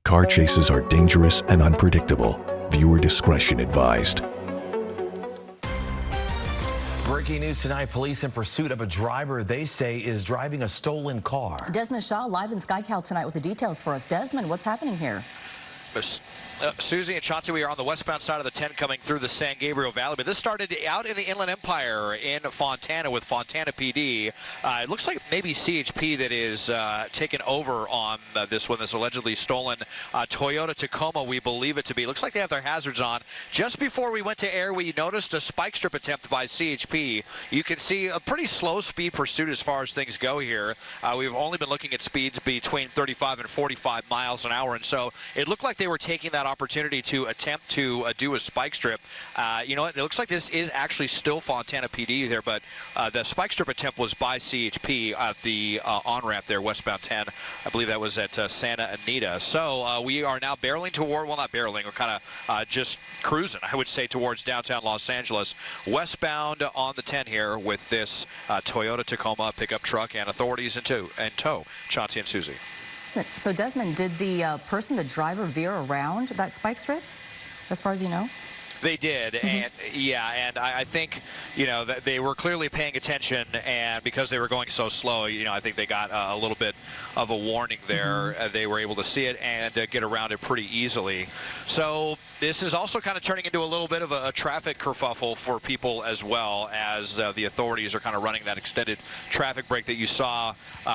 Car chases are dangerous and unpredictable. Viewer discretion advised. Breaking news tonight, police in pursuit of a driver they say is driving a stolen car. Desmond Shaw live in SkyCal tonight with the details for us. Desmond, what's happening here? Susie and Chauncey, we are on the westbound side of the 10 coming through the San Gabriel Valley, but this started out in the Inland Empire in Fontana with Fontana PD. It looks like maybe CHP that is taken over on this one, this allegedly stolen Toyota Tacoma, we believe it to be. Looks like they have their hazards on. Just before we went to air, we noticed a spike strip attempt by CHP. You can see a pretty slow speed pursuit as far as things go here. We've only been looking at speeds between 35 and 45 miles an hour, and so it looked like they were taking that opportunity to attempt to do a spike strip. You know what? It looks like this is actually still Fontana PD there, but the spike strip attempt was by CHP at the on-ramp there, westbound 10. I believe that was at Santa Anita. So we are now barreling toward, well, not barreling, we're kind of just cruising, I would say, towards downtown Los Angeles. Westbound on the 10 here with this Toyota Tacoma pickup truck and authorities in tow. Chauncey and Susie. So, Desmond, did the the driver veer around that spike strip, as far as you know? They did, and yeah, and I think, you know, that they were clearly paying attention, and because they were going so slow, you know, I think they got a little bit of a warning there. They were able to see it and get around it pretty easily. So this is also kind of turning into a little bit of a traffic kerfuffle for people, as well as the authorities are kind of running that extended traffic break that you saw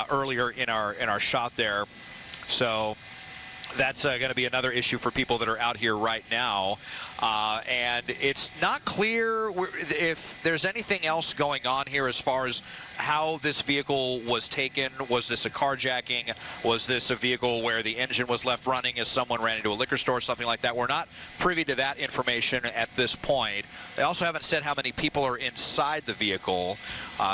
earlier in our shot there. So that's going to be another issue for people that are out here right now. And it's not clear if there's anything else going on here as far as how this vehicle was taken. Was this a carjacking? Was this a vehicle where the engine was left running as someone ran into a liquor store, something like that? We're not privy to that information at this point. They also haven't said how many people are inside the vehicle.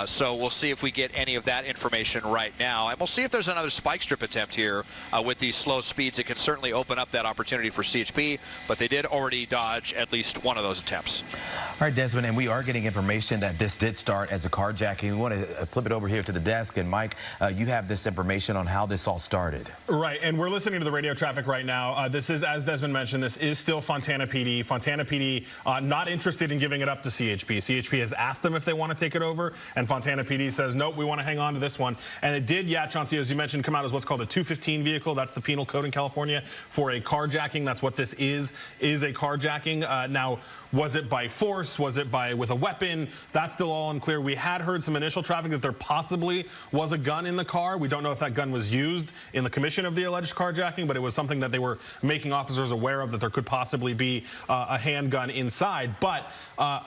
So we'll see if we get any of that information right now. And we'll see if there's another spike strip attempt here with these slow speeds. It can certainly open up that opportunity for CHP, but they did already dodge at least one of those attempts. All right, Desmond, and we are getting information that this did start as a carjacking. We want to flip it over here to the desk, and Mike, you have this information on how this all started. Right, and we're listening to the radio traffic right now. This is, as Desmond mentioned, this is still Fontana PD. Fontana PD not interested in giving it up to CHP. CHP has asked them if they want to take it over, and Fontana PD says, nope, we want to hang on to this one. And it did, yeah, Chauncey, as you mentioned, come out as what's called a 215 vehicle. That's the penal code in California for a carjacking. That's what this is a carjacking. Now, was it by force? Was it with a weapon? That's still all unclear. We had heard some initial traffic that there possibly was a gun in the car. We don't know if that gun was used in the commission of the alleged carjacking, but it was something that they were making officers aware of, that there could possibly be a handgun inside. But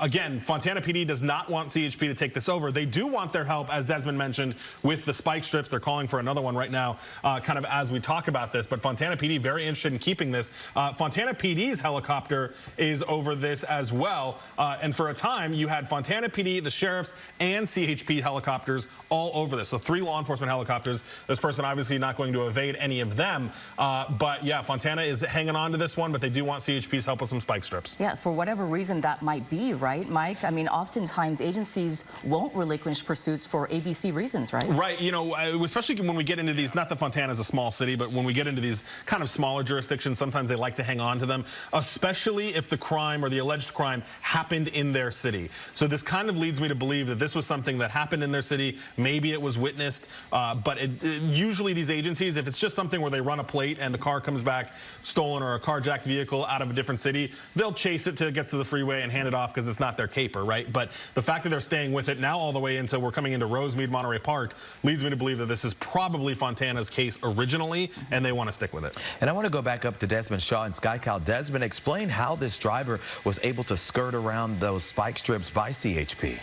again, Fontana PD does not want CHP to take this over. They do want their help, as Desmond mentioned, with the spike strips. They're calling for another one right now, kind of as we talk about this. But Fontana PD very interested in keeping this. Fontana PD's helicopter is over this as well. And for a time, you had Fontana PD, the sheriff's, and CHP helicopters all over this. So 3 law enforcement helicopters. This person obviously not going to evade any of them. But yeah, Fontana is hanging on to this one, but they do want CHP's help with some spike strips. Yeah, for whatever reason that might be, right, Mike? I mean, oftentimes agencies won't relinquish pursuits for ABC reasons, right? Right. You know, especially when we get into these, not that Fontana is a small city, but when we get into these kind of smaller jurisdictions, sometimes they like to hang on to them, especially if the crime or the alleged crime happened in their city. So this kind of leads me to believe that this was something that happened in their city. Maybe it was witnessed, but usually these agencies, if it's just something where they run a plate and the car comes back stolen, or a carjacked vehicle out of a different city, they'll chase it till it gets to the freeway and hand it off because it's not their caper, right? But the fact that they're staying with it now all the way into, we're coming into Rosemead, Monterey Park, leads me to believe that this is probably Fontana's case originally, and they want to stick with it. And I want to go back up to Desmond Shaw in SkyCal. Desmond, explain how this driver was able to skirt around those spike strips by CHP.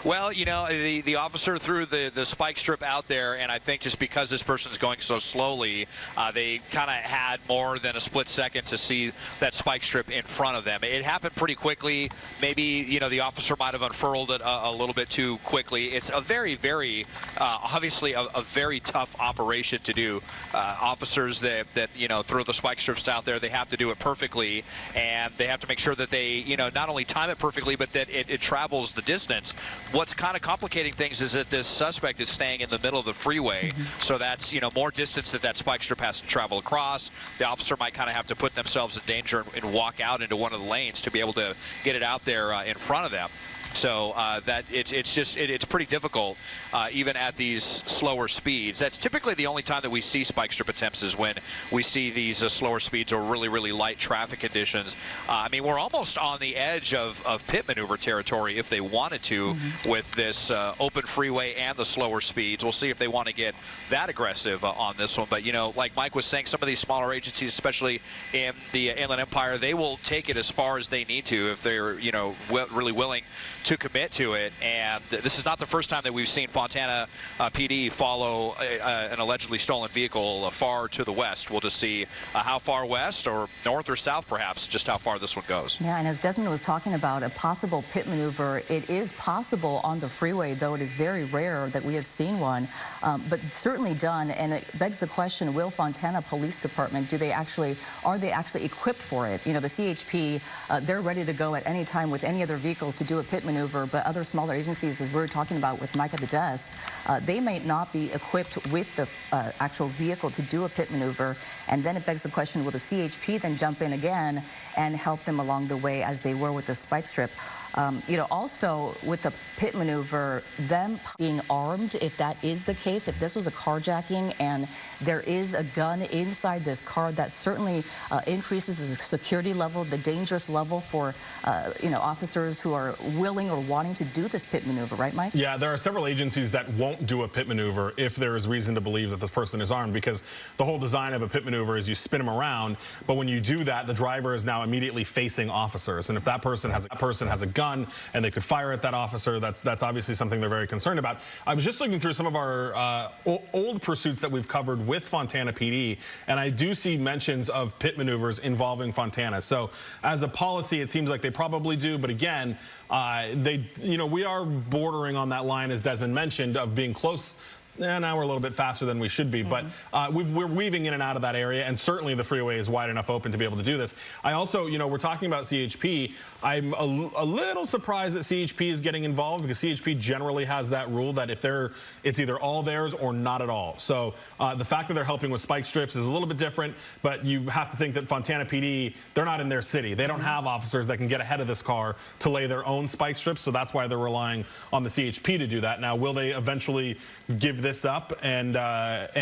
Well, you know, the officer threw the spike strip out there, and I think just because this person's going so slowly, they kind of had more than a split second to see that spike strip in front of them. It happened pretty quickly. Maybe, you know, the officer might have unfurled it a little bit too quickly. It's a very, obviously a very tough operation to do. Officers that, you know, throw the spike strips out there, they have to do it perfectly, and they have to make sure that they, you know, not only time it perfectly, but that it travels the distance. what's kind of complicating things is that this suspect is staying in the middle of the freeway, so that's, you know, more distance that spike strip has to travel across. The officer might kind of have to put themselves in danger and walk out into one of the lanes to be able to get it out there in front of them. So that it's pretty difficult, even at these slower speeds. That's typically the only time that we see spike strip attempts, is when we see these slower speeds or really, really light traffic conditions. I mean, we're almost on the edge of pit maneuver territory if they wanted to, with this open freeway and the slower speeds. We'll see if they want to get that aggressive on this one. But, you know, like Mike was saying, some of these smaller agencies, especially in the Inland Empire, they will take it as far as they need to if they're, you know, really willing to commit to it. And this is not the first time that we've seen Fontana PD follow an allegedly stolen vehicle far to the west. We'll just see how far west, or north or south perhaps, just how far this one goes. Yeah, and as Desmond was talking about a possible pit maneuver, it is possible on the freeway, though it is very rare that we have seen one, but certainly done. And it begs the question, will Fontana Police Department, are they actually equipped for it? You know, the CHP, they're ready to go at any time with any other vehicles to do a pit maneuver, but other smaller agencies, as we were talking about with Mike at the desk, they may not be equipped with the actual vehicle to do a pit maneuver. And then it begs the question, will the CHP then jump in again and help them along the way as they were with the spike strip? You know, also with the pit maneuver, them being armed, if that is the case, if this was a carjacking and there is a gun inside this car, that certainly increases the security level, the dangerous level for, you know, officers who are willing or wanting to do this pit maneuver, right, Mike? Yeah, there are several agencies that won't do a pit maneuver if there is reason to believe that this person is armed, because the whole design of a pit maneuver is you spin them around, but when you do that, the driver is now immediately facing officers, and if that person has a gun and they could fire at that officer, that's obviously something they're very concerned about. I was just looking through some of our old pursuits that we've covered with Fontana PD, and I do see mentions of pit maneuvers involving Fontana. So as a policy, it seems like they probably do, but again, you know, we are bordering on that line, as Desmond mentioned, of being close. Now we're a little bit faster than we should be, but we're weaving in and out of that area, and certainly the freeway is wide enough open to be able to do this. I also, you know, we're talking about CHP. I'm a little surprised that CHP is getting involved, because CHP generally has that rule that if it's either all theirs or not at all. So the fact that they're helping with spike strips is a little bit different, but you have to think that Fontana PD, they're not in their city. They don't have officers that can get ahead of this car to lay their own spike strips, so that's why they're relying on the CHP to do that. Now, will they eventually give this up and let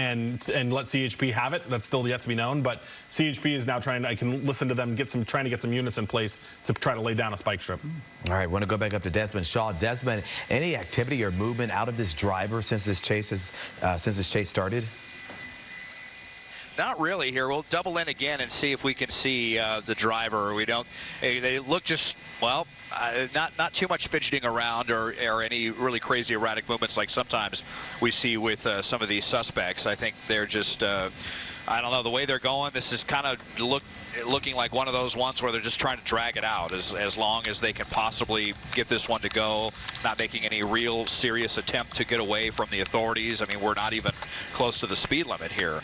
CHP have it? That's still yet to be known, but CHP is now I can listen to them trying to get some units in place to try to lay down a spike strip. All right, want to go back up to Desmond Shaw. Desmond, any activity or movement out of this driver since this chase started? Not really here. We'll double in again and see if we can see the driver. We don't. They look just, well, not too much fidgeting around or any really crazy erratic movements like sometimes we see with some of these suspects. I think they're just, I don't know, the way they're going, this is kind of looking like one of those ones where they're just trying to drag it out as long as they can possibly get this one to go, not making any real serious attempt to get away from the authorities. I mean, we're not even close to the speed limit here.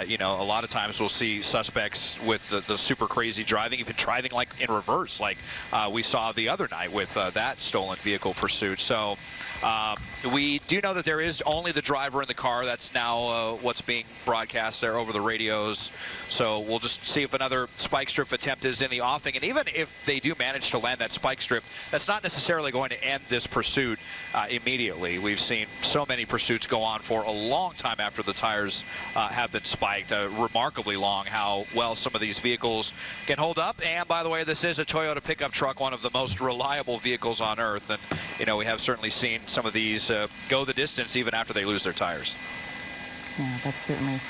You know, a lot of times we'll see suspects with the super crazy driving, even driving like in reverse, like we saw the other night with that stolen vehicle pursuit. So we do know that there is only the driver in the car. That's now what's being broadcast there over the radios. So we'll just see if another spike strip attempt is in the offing. And even if they do manage to land that spike strip, that's not necessarily going to end this pursuit immediately. We've seen so many pursuits go on for a long time after the tires have been spiked. Remarkably long how well some of these vehicles can hold up. And by the way, this is a Toyota pickup truck, one of the most reliable vehicles on earth. And, you know, we have certainly seen some of these go the distance even after they lose their tires. Yeah, that's certainly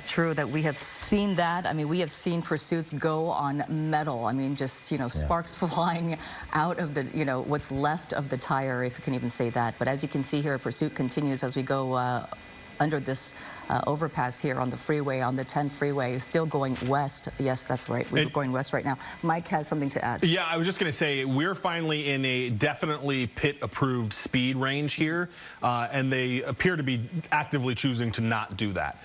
true that we have seen that. I mean, we have seen pursuits go on metal. I mean, just, you know, sparks flying out of the, you know, what's left of the tire, if you can even say that. But as you can see here, a pursuit continues as we go under this overpass here on the freeway, on the 10 freeway, still going west. Yes, that's right. We're going west right now. Mike has something to add. Yeah, I was just going to say, we're finally in a definitely pit-approved speed range here, and they appear to be actively choosing to not do that.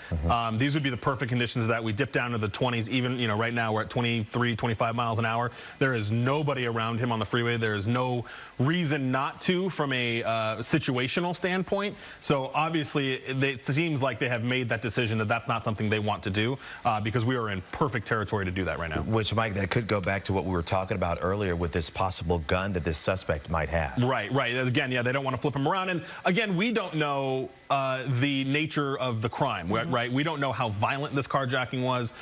These would be the perfect conditions of that. We dip down to the 20s, even, you know, right now we're at 23, 25 miles an hour. There is nobody around him on the freeway. There is no reason not to from a situational standpoint. So obviously it seems like they have made that decision that that's not something they want to do, because we are in perfect territory to do that right now. Which, Mike, that could go back to what we were talking about earlier with this possible gun that this suspect might have. Right. Again, yeah, they don't want to flip him around. And again, we don't know the nature of the crime, right? We don't know how violent this carjacking was.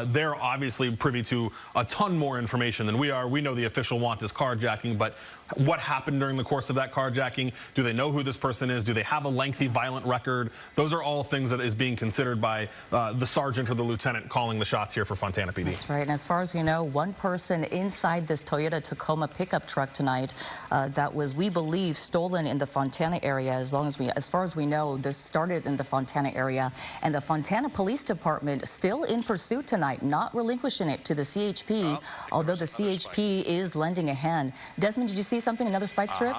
They're obviously privy to a ton more information than we are. We know the official want is carjacking, but what happened during the course of that carjacking? Do they know who this person is? Do they have a lengthy violent record? Those are all things that is being considered by the sergeant or the lieutenant calling the shots here for Fontana PD. That's right. And as far as we know, one person inside this Toyota Tacoma pickup truck tonight that was, we believe, stolen in the Fontana area. As far as we know, this started in the Fontana area, and the Fontana Police Department still in pursuit tonight, not relinquishing it to the CHP, although the CHP is lending a hand. Desmond, did you see something, another spike strip?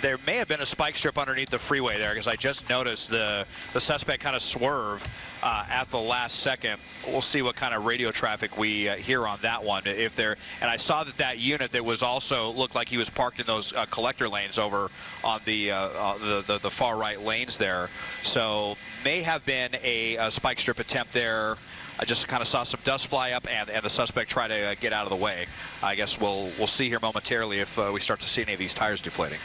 There may have been a spike strip underneath the freeway there, because I just noticed the suspect kind of swerve at the last second. We'll see what kind of radio traffic we hear on that one. If there, and I saw that unit that was also looked like he was parked in those collector lanes over on the far right lanes there. So may have been a spike strip attempt there. I just kind of saw some dust fly up and the suspect try to get out of the way. I guess we'll see here momentarily if we start to see any of these tires deflating.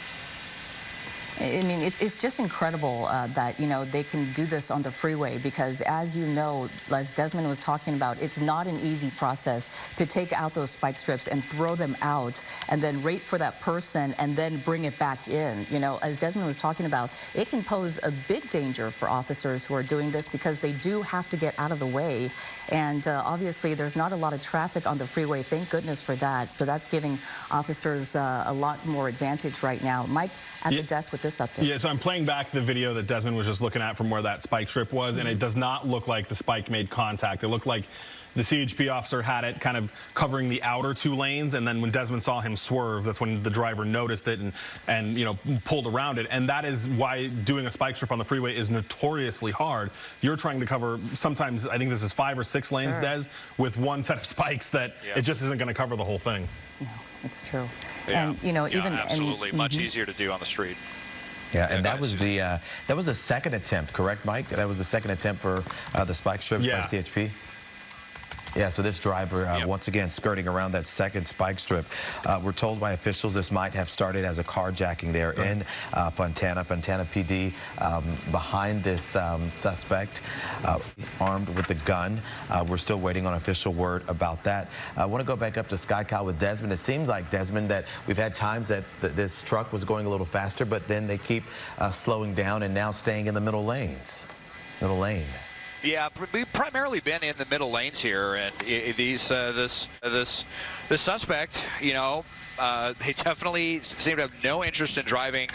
I mean, it's just incredible that, you know, they can do this on the freeway, because as you know, as Desmond was talking about, it's not an easy process to take out those spike strips and throw them out and then wait for that person and then bring it back in. You know, as Desmond was talking about, it can pose a big danger for officers who are doing this, because they do have to get out of the way. And obviously, there's not a lot of traffic on the freeway. Thank goodness for that. So that's giving officers a lot more advantage right now. Mike, at the desk with this update. Yeah, so I'm playing back the video that Desmond was just looking at from where that spike strip was, and it does not look like the spike made contact. It looked like the CHP officer had it kind of covering the outer two lanes, and then when Desmond saw him swerve, that's when the driver noticed it and you know, pulled around it. And that is why doing a spike strip on the freeway is notoriously hard. You're trying to cover, sometimes I think this is 5 or 6 lanes, Des, with one set of spikes that it just isn't going to cover the whole thing. No, it's true. Yeah. And you know, even absolutely much easier to do on the street. Yeah, and that was the second attempt, correct, Mike? That was the second attempt for the spike strip by CHP. Yeah, so this driver, once again, skirting around that second spike strip. We're told by officials this might have started as a carjacking there in Fontana PD, behind this suspect, armed with a gun. We're still waiting on official word about that. I want to go back up to Sky Cow with Desmond. It seems like, Desmond, that we've had times that this truck was going a little faster, but then they keep slowing down and now staying in the middle lane. Yeah, we've primarily been in the middle lanes here, and this suspect, you know, they definitely seem to have no interest in driving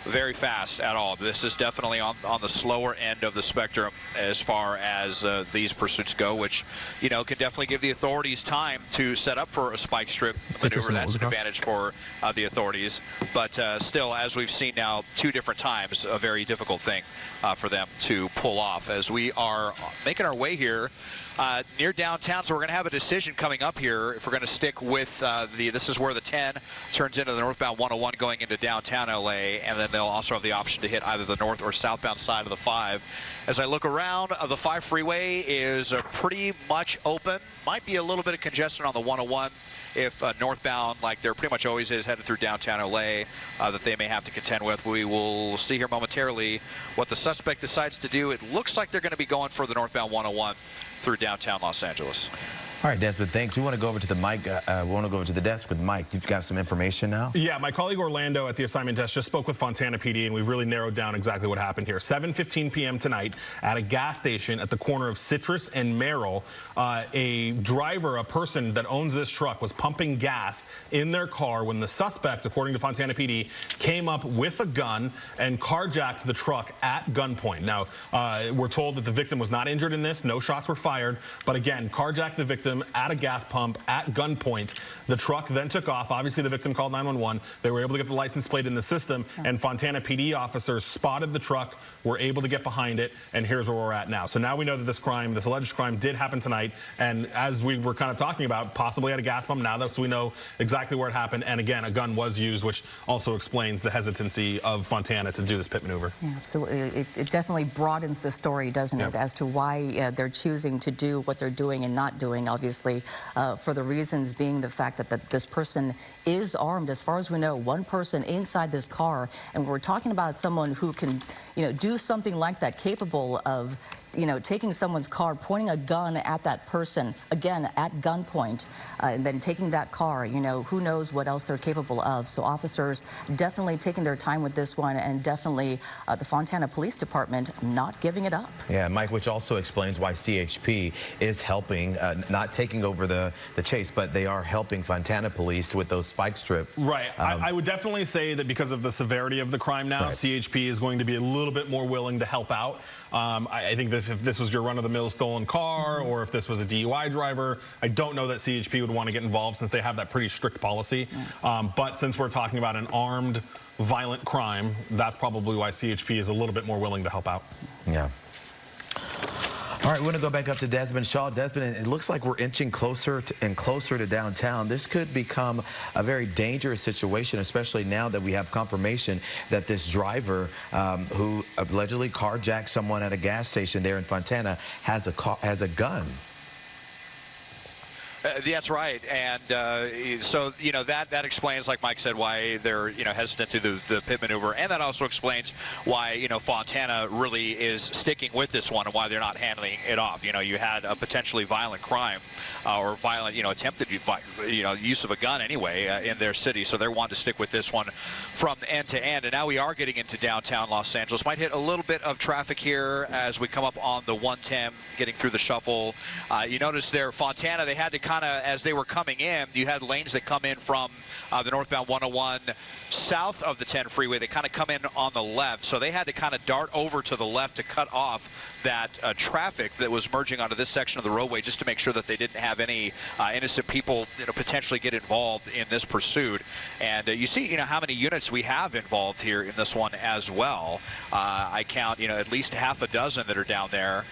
very fast at all. This is definitely on the slower end of the spectrum as far as these pursuits go, which, you know, can definitely give the authorities time to set up for a spike strip maneuver. That's an advantage for the authorities. But still, as we've seen now 2 different times, a very difficult thing for them to pull off as we are making our way here near downtown. So we're going to have a decision coming up here if we're going to stick with this is where the 10 turns into the northbound 101 going into downtown LA, and then they'll also have the option to hit either the north or southbound side of the 5. As I look around, the 5 freeway is pretty much open. Might be a little bit of congestion on the 101 if northbound, like there pretty much always is headed through downtown LA, that they may have to contend with. We will see here momentarily what the suspect decides to do. It looks like they're going to be going for the northbound 101 through downtown Los Angeles. All right, Desmond, thanks. We want to go over to the mic. We want to go over to the desk with Mike. You've got some information now? Yeah, my colleague Orlando at the assignment desk just spoke with Fontana PD, and we've really narrowed down exactly what happened here. 7:15 p.m. tonight at a gas station at the corner of Citrus and Merrill, a driver, a person that owns this truck, was pumping gas in their car when the suspect, according to Fontana PD, came up with a gun and carjacked the truck at gunpoint. Now, we're told that the victim was not injured in this. No shots were fired. But again, carjacked the victim at a gas pump at gunpoint. The truck then took off. Obviously, the victim called 911. They were able to get the license plate in the system, and Fontana PD officers spotted the truck, were able to get behind it, and here's where we're at now. So now we know that this crime, this alleged crime, did happen tonight, and as we were kind of talking about, possibly at a gas pump. Now that we know exactly where it happened, and again, a gun was used, which also explains the hesitancy of Fontana to do this pit maneuver. Yeah, absolutely. It definitely broadens the story, doesn't it, as to why they're choosing to do what they're doing and not doing, obviously, for the reasons being the fact that this person is armed. As far as we know, one person inside this car, and we're talking about someone who can, do something like that, capable of, taking someone's car, pointing a gun at that person, again, at gunpoint, and then taking that car. Who knows what else they're capable of. So officers definitely taking their time with this one, and definitely the Fontana Police Department not giving it up. Yeah, Mike, which also explains why CHP is helping, not taking over the chase, but they are helping Fontana Police with those spike strip. Right. I would definitely say that because of the severity of the crime now, CHP is going to be a little bit more willing to help out. I think that if this was your run-of-the-mill stolen car, or if this was a DUI driver, I don't know that CHP would want to get involved, since they have that pretty strict policy. But since we're talking about an armed, violent crime, that's probably why CHP is a little bit more willing to help out. Yeah. All right, we're going to go back up to Desmond Shaw. Desmond, it looks like we're inching closer and closer to downtown. This could become a very dangerous situation, especially now that we have confirmation that this driver who allegedly carjacked someone at a gas station there in Fontana has a gun. That's right, and so that explains, like Mike said, why they're hesitant to do the pit maneuver, and that also explains why Fontana really is sticking with this one and why they're not handling it off. You had a potentially violent crime or violent attempted use of a gun anyway in their city, so they're wanting to stick with this one from end to end. And now we are getting into downtown Los Angeles. Might hit a little bit of traffic here as we come up on the 110, getting through the shuffle. You notice there, Fontana, they had to as they were coming in, you had lanes that come in from the northbound 101 south of the 10 freeway. They kind of come in on the left, so they had to kind of dart over to the left to cut off that traffic that was merging onto this section of the roadway, just to make sure that they didn't have any innocent people potentially get involved in this pursuit. And you see how many units we have involved here in this one as well. I count at least half a dozen that are down there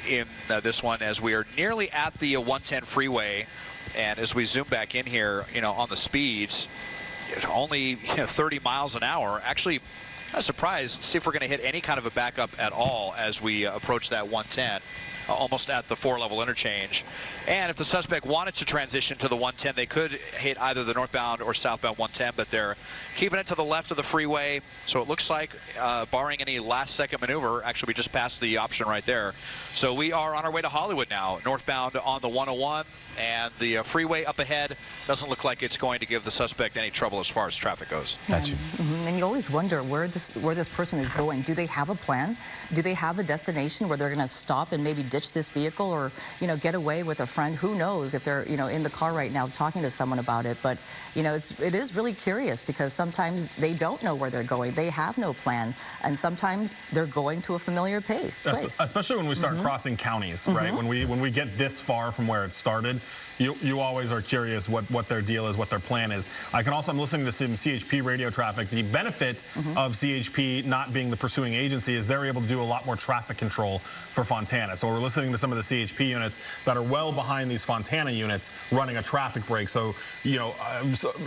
in this one, as we are nearly at the 110 freeway. And as we zoom back in here, on the speeds, only 30 miles an hour. Actually, kind of surprised, see if we're going to hit any kind of a backup at all as we approach that 110. Almost at the 4-level interchange. And if the suspect wanted to transition to the 110, they could hit either the northbound or southbound 110, but they're keeping it to the left of the freeway. So it looks like, barring any last-second maneuver, actually we just passed the option right there. So we are on our way to Hollywood now, northbound on the 101, and the freeway up ahead doesn't look like it's going to give the suspect any trouble as far as traffic goes. Gotcha. And you always wonder where this person is going. Do they have a plan? Do they have a destination where they're going to stop and maybe ditch this vehicle, or get away with a friend? Who knows if they're in the car right now talking to someone about it? But it is really curious, because sometimes they don't know where they're going. They have no plan, and sometimes they're going to a familiar place. Especially when we start crossing counties, right? When we get this far from where it started, you always are curious what their deal is, what their plan is. I'm listening to some CHP radio traffic. The benefit of CHP not being the pursuing agency is they're able to do a lot more traffic control for Fontana. So we're listening to some of the CHP units that are well behind these Fontana units running a traffic break. So,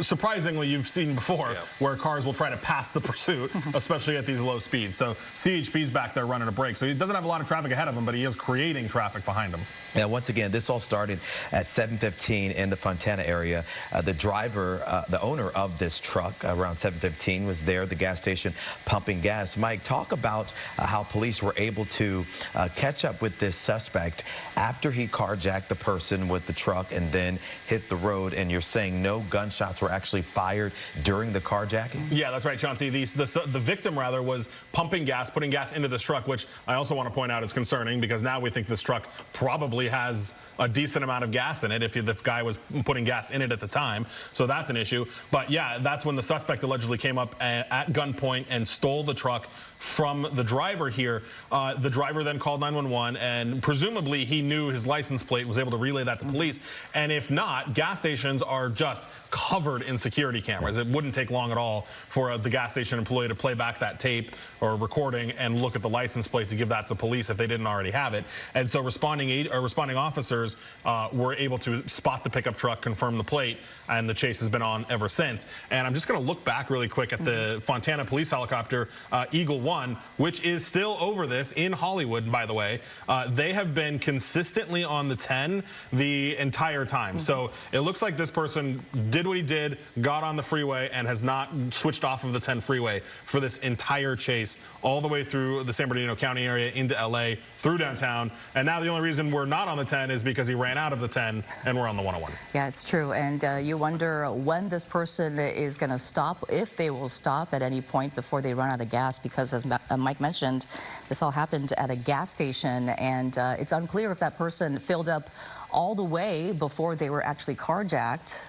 surprisingly, you've seen before where cars will try to pass the pursuit, especially at these low speeds. So CHP's back there running a break. So he doesn't have a lot of traffic ahead of him, but he is creating traffic behind him. Yeah, once again, this all started at 7:15 in the Fontana area. The driver, the owner of this truck, around 7:15, was there at the gas station pumping gas. Mike, talk about how police were able to catch up with this suspect after he carjacked the person with the truck and then hit the road, and you're saying no gunshots were actually fired during the carjacking? Yeah, that's right, Chauncey. The victim, rather, was pumping gas, putting gas into this truck, which I also want to point out is concerning, because now we think this truck probably has a decent amount of gas in it if the guy was putting gas in it at the time. So that's an issue. But yeah, that's when the suspect allegedly came up at gunpoint and stole the truck from the driver here. The driver then called 911, and presumably he knew his license plate, was able to relay that to police. And if not, gas stations are just covered in security cameras. It wouldn't take long at all for the gas station employee to play back that tape or recording and look at the license plate to give that to police if they didn't already have it. And so responding officers were able to spot the pickup truck, confirm the plate, and the chase has been on ever since. And I'm just going to look back really quick at the Fontana police helicopter, Eagle 1, which is still over this in Hollywood, by the way. They have been consistently on the 10 the entire time. So it looks like this person did what he did, got on the freeway, and has not switched off of the 10 freeway for this entire chase, all the way through the San Bernardino County area into LA, through downtown. And now the only reason we're not on the 10 is because he ran out of the 10 and we're on the 101. Yeah, it's true. And you wonder when this person is going to stop, if they will stop at any point before they run out of gas, because as Mike mentioned, this all happened at a gas station, and it's unclear if that person filled up all the way before they were actually carjacked,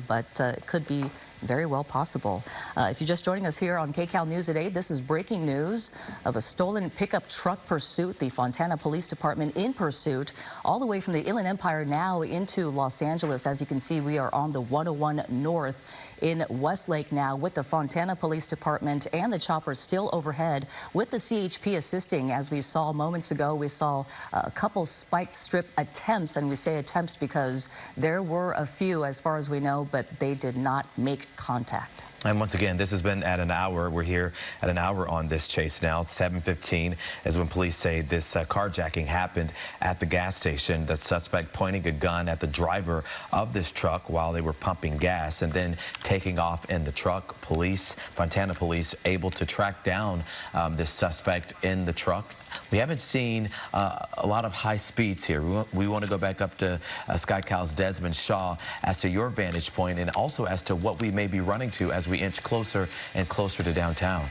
but it could be very well possible. If you're just joining us here on KCAL News at 8, this is breaking news of a stolen pickup truck pursuit. The Fontana Police Department in pursuit all the way from the Inland Empire now into Los Angeles. As you can see, we are on the 101 North in Westlake now with the Fontana Police Department and the chopper still overhead with the CHP assisting. As we saw moments ago, we saw a couple spike strip attempts, and we say attempts because there were a few as far as we know, but they did not make contact. And once again, this has been at an hour. We're here at an hour on this chase now. It's 7:15 is when police say this carjacking happened at the gas station. The suspect pointing a gun at the driver of this truck while they were pumping gas and then taking off in the truck. Police, Fontana police, able to track down this suspect in the truck. We haven't seen a lot of high speeds here. We want to go back up to SkyCal's Desmond Shaw as to your vantage point and also as to what we may be running to as we inch closer and closer to downtown.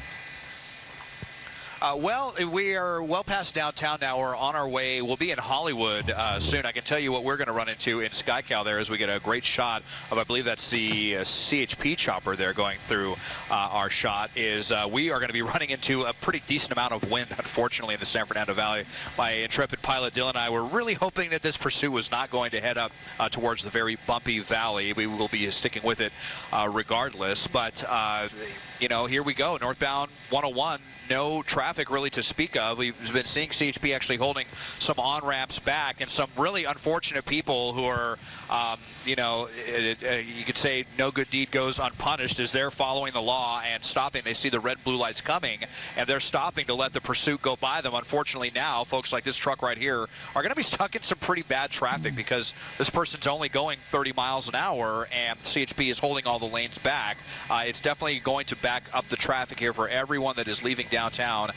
Well, we are well past downtown now. We're on our way. We'll be in Hollywood soon. I can tell you what we're going to run into in SkyCal there as we get a great shot of, I believe that's the CHP chopper there going through our shot, is we are going to be running into a pretty decent amount of wind, unfortunately, in the San Fernando Valley. My intrepid pilot, Dylan, and I were really hoping that this pursuit was not going to head up towards the very bumpy valley. We will be sticking with it regardless. But, you know, here we go, northbound 101. No traffic really to speak of. We've been seeing CHP actually holding some on-ramps back, and some really unfortunate people who are, you know, you could say no good deed goes unpunished as they're following the law and stopping. They see the red, blue lights coming, and they're stopping to let the pursuit go by them. Unfortunately now, folks like this truck right here are going to be stuck in some pretty bad traffic because this person's only going 30 miles an hour, and CHP is holding all the lanes back. It's definitely going to back up the traffic here for everyone that is leaving downtown.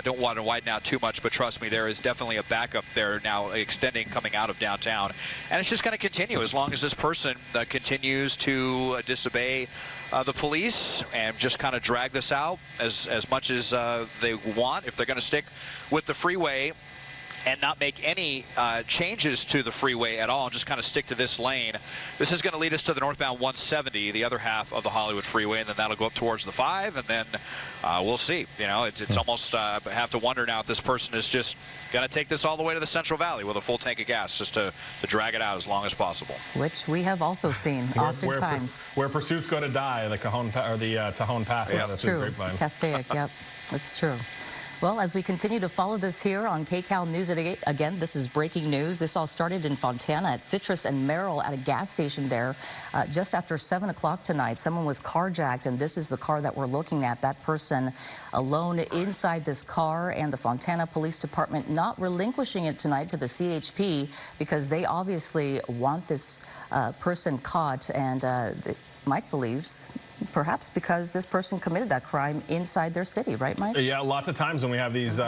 Don't want to widen out too much, but trust me, there is definitely a backup there now extending coming out of downtown. And it's just going to continue as long as this person continues to disobey the police and just kind of drag this out as much as they want. If they're going to stick with the freeway and not make any changes to the freeway at all and just kind of stick to this lane, this is going to lead us to the northbound 170, the other half of the Hollywood freeway, and then that'll go up towards the 5, and then we'll see. You know, it's almost have to wonder now if this person is just going to take this all the way to the Central Valley with a full tank of gas just to drag it out as long as possible. Which we have also seen oftentimes. Where pursuits go to die, the Cajon or the Tajon Pass. It's true. Castaic, yep, it's true. Well, as we continue to follow this here on KCAL News at 8, again, this is breaking news. This all started in Fontana at Citrus and Merrill at a gas station there just after 7 o'clock tonight. Someone was carjacked, and this is the car that we're looking at. That person alone inside this car, and the Fontana Police Department not relinquishing it tonight to the CHP because they obviously want this person caught, and Mike believes perhaps because this person committed that crime inside their city, right, Mike? Yeah, lots of times when we have these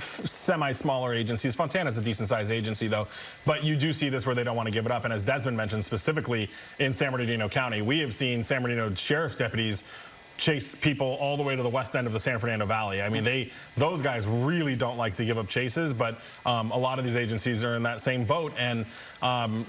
semi-smaller agencies, Fontana's a decent-sized agency, though, but you do see this where they don't want to give it up. And as Desmond mentioned, specifically in San Bernardino County, we have seen San Bernardino sheriff's deputies chase people all the way to the west end of the San Fernando Valley. I mean, those guys really don't like to give up chases, but a lot of these agencies are in that same boat. And,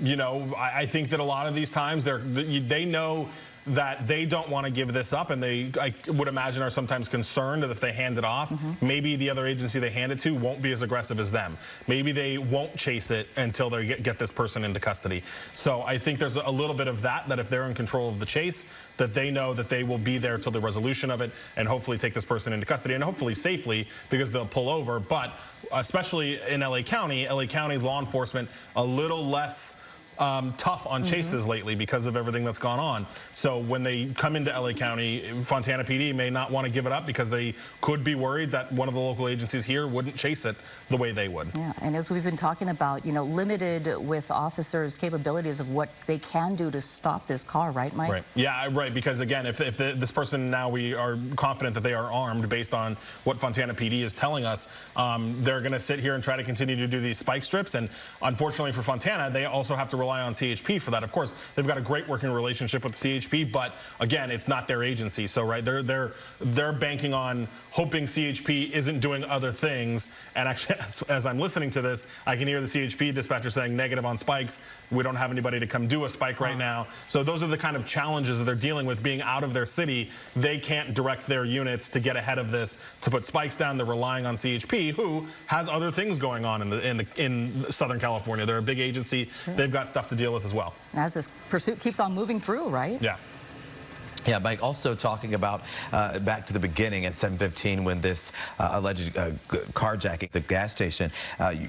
you know, I think that a lot of these times they know that they don't want to give this up, and I would imagine, are sometimes concerned that if they hand it off, maybe the other agency they hand it to won't be as aggressive as them. Maybe they won't chase it until they get this person into custody. So I think there's a little bit of that if they're in control of the chase, that they know that they will be there till the resolution of it and hopefully take this person into custody, and hopefully safely, because they'll pull over. But especially in LA County law enforcement a little less tough on chases lately because of everything that's gone on. So when they come into LA County, Fontana PD may not want to give it up because they could be worried that one of the local agencies here wouldn't chase it the way they would. Yeah, and as we've been talking about, you know, limited with officers' capabilities of what they can do to stop this car, right, Mike? Right. Yeah, right. Because again, if this person, now we are confident that they are armed based on what Fontana PD is telling us, they're going to sit here and try to continue to do these spike strips. And unfortunately for Fontana, they also have to rely on CHP for that. Of course, they've got a great working relationship with CHP, but again, it's not their agency. So right, they're banking on hoping CHP isn't doing other things. And actually, as I'm listening to this, I can hear the CHP dispatcher saying negative on spikes. We don't have anybody to come do a spike right now. So those are the kind of challenges that they're dealing with being out of their city. They can't direct their units to get ahead of this, to put spikes down. They're relying on CHP, who has other things going on in Southern California. They're a big agency. Sure. They've got stuff to deal with as well. And as this pursuit keeps on moving through, right? Yeah. Yeah, Mike, also talking about back to the beginning at 7:15 when this alleged carjacking the gas station,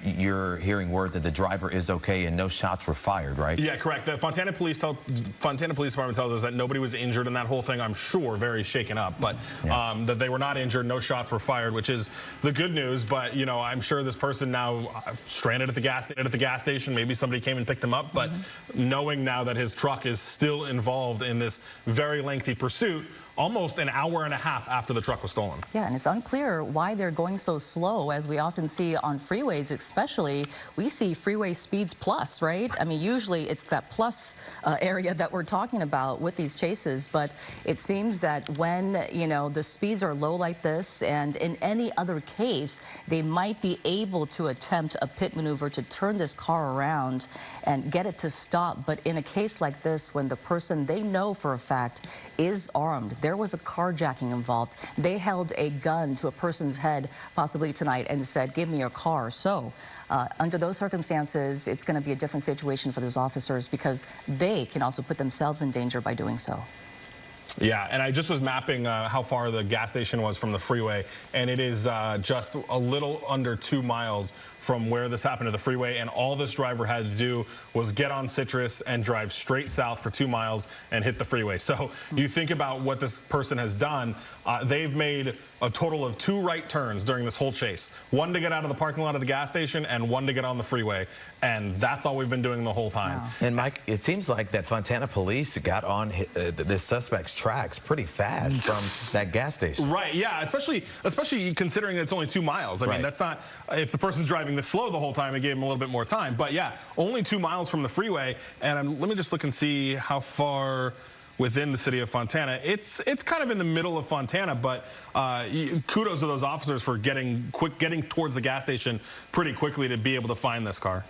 you're hearing word that the driver is okay and no shots were fired, right? Yeah, correct. The Fontana Police Department tells us that nobody was injured in that whole thing. I'm sure very shaken up, but that they were not injured, no shots were fired, which is the good news. But, you know, I'm sure this person now stranded at the gas station. Maybe somebody came and picked him up, but knowing now that his truck is still involved in this very lengthy pursuit, almost an hour and a half after the truck was stolen. Yeah, and it's unclear why they're going so slow, as we often see on freeways, especially. We see freeway speeds plus, right? I mean, usually it's that plus area that we're talking about with these chases, but it seems that when, you know, the speeds are low like this, and in any other case, they might be able to attempt a pit maneuver to turn this car around and get it to stop. But in a case like this, when the person they know for a fact is armed, there was a carjacking involved. They held a gun to a person's head, possibly tonight, and said, "Give me your car." So under those circumstances, it's going to be a different situation for those officers because they can also put themselves in danger by doing so. Yeah, and I just was mapping how far the gas station was from the freeway, and it is just a little under 2 miles from where this happened to the freeway, and all this driver had to do was get on Citrus and drive straight south for 2 miles and hit the freeway. So you think about what this person has done. They've made a total of 2 right turns during this whole chase. One to get out of the parking lot of the gas station and one to get on the freeway. And that's all we've been doing the whole time. Wow. And Mike, it seems like that Fontana police got on this suspect's tracks pretty fast from that gas station. Right, yeah, especially considering it's only 2 miles. I mean, that's not, if the person's driving this slow the whole time, it gave them a little bit more time. But yeah, only 2 miles from the freeway. And let me just look and see how far within the city of Fontana. It's kind of in the middle of Fontana, but kudos to those officers for getting towards the gas station pretty quickly to be able to find this car.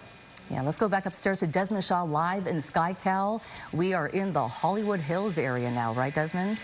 Yeah, let's go back upstairs to Desmond Shaw live in SkyCal. We are in the Hollywood Hills area now, right, Desmond?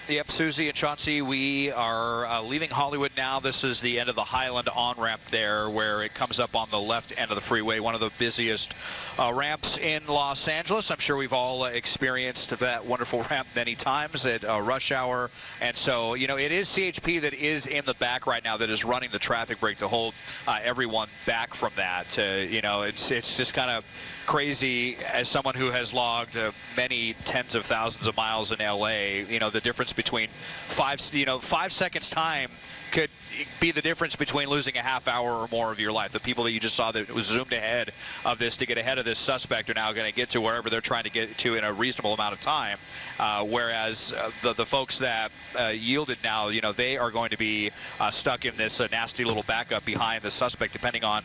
Yep, Susie and Chauncey, we are leaving Hollywood now. This is the end of the Highland on-ramp there, where it comes up on the left end of the freeway, one of the busiest ramps in Los Angeles. I'm sure we've all experienced that wonderful ramp many times at rush hour. And so, you know, it is CHP that is in the back right now that is running the traffic brake to hold everyone back from that. You know, it's just kind of crazy as someone who has logged many tens of thousands of miles in LA, you know, the difference between 5 seconds time could be the difference between losing a half hour or more of your life. The people that you just saw that was zoomed ahead of this to get ahead of this suspect are now going to get to wherever they're trying to get to in a reasonable amount of time. Whereas the folks that yielded now, they are going to be stuck in this nasty little backup behind the suspect, depending on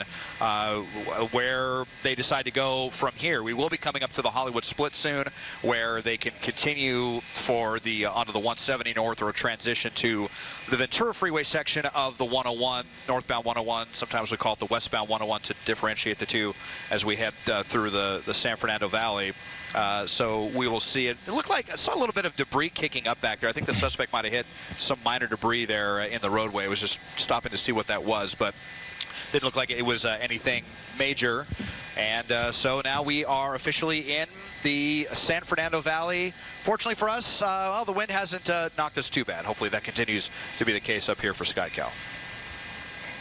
where they decide to go from here. We will be coming up to the Hollywood split soon, where they can continue for the onto the 170 north or transition to the Ventura Freeway section of the 101, northbound 101. Sometimes we call it the westbound 101 to differentiate the two as we head through the San Fernando Valley. So we will see it. It looked like I saw a little bit of debris kicking up back there. I think the suspect might have hit some minor debris there in the roadway. I was just stopping to see what that was, but didn't look like it was anything major. And so now we are officially in the San Fernando Valley. Fortunately for us, well, the wind hasn't knocked us too bad. Hopefully that continues to be the case up here for SkyCal.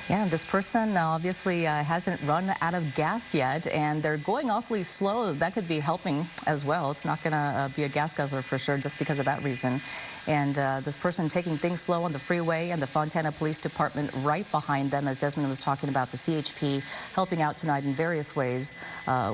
Yeah, this person obviously hasn't run out of gas yet, and they're going awfully slow. That could be helping as well. It's not going to be a gas guzzler for sure just because of that reason. And this person taking things slow on the freeway, and the Fontana Police Department right behind them, as Desmond was talking about, the CHP helping out tonight in various ways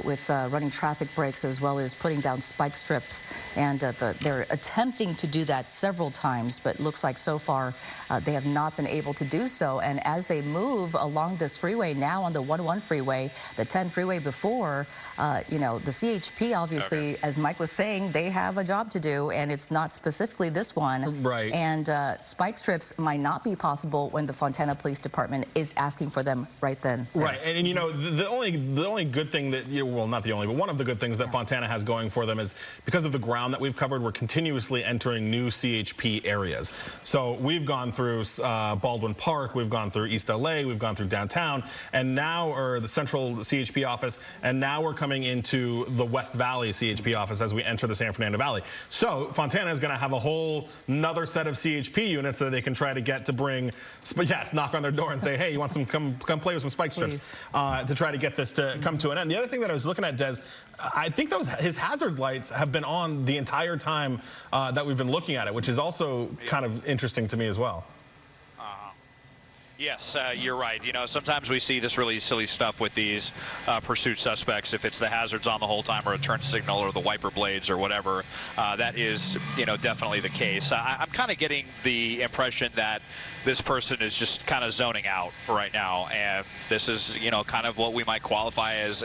with running traffic breaks as well as putting down spike strips. And they're attempting to do that several times, but looks like so far they have not been able to do so. And as they move along this freeway now on the 101 freeway, the 10 freeway before, the CHP obviously, as Mike was saying, they have a job to do, and it's not specifically this one. Right. And spike strips might not be possible when the Fontana Police Department is asking for them right then. Right, and the only good thing that, well, not the only, but one of the good things that Fontana has going for them is because of the ground that we've covered, we're continuously entering new CHP areas. So we've gone through Baldwin Park, we've gone through East LA, we've gone through downtown, and now, or the central CHP office, and now we're coming into the West Valley CHP office as we enter the San Fernando Valley. So Fontana is going to have a whole another set of CHP units that they can try to get to bring, knock on their door and say, hey, you want some, come play with some spike strips to try to get this to come to an end. The other thing that I was looking at, Des, I think his hazard lights have been on the entire time that we've been looking at it, which is also kind of interesting to me as well. Yes, you're right. Sometimes we see this really silly stuff with these pursuit suspects. If it's the hazards on the whole time or a turn signal or the wiper blades or whatever, that is, definitely the case. I'm kind of getting the impression that this person is just kind of zoning out right now, and this is, kind of what we might qualify as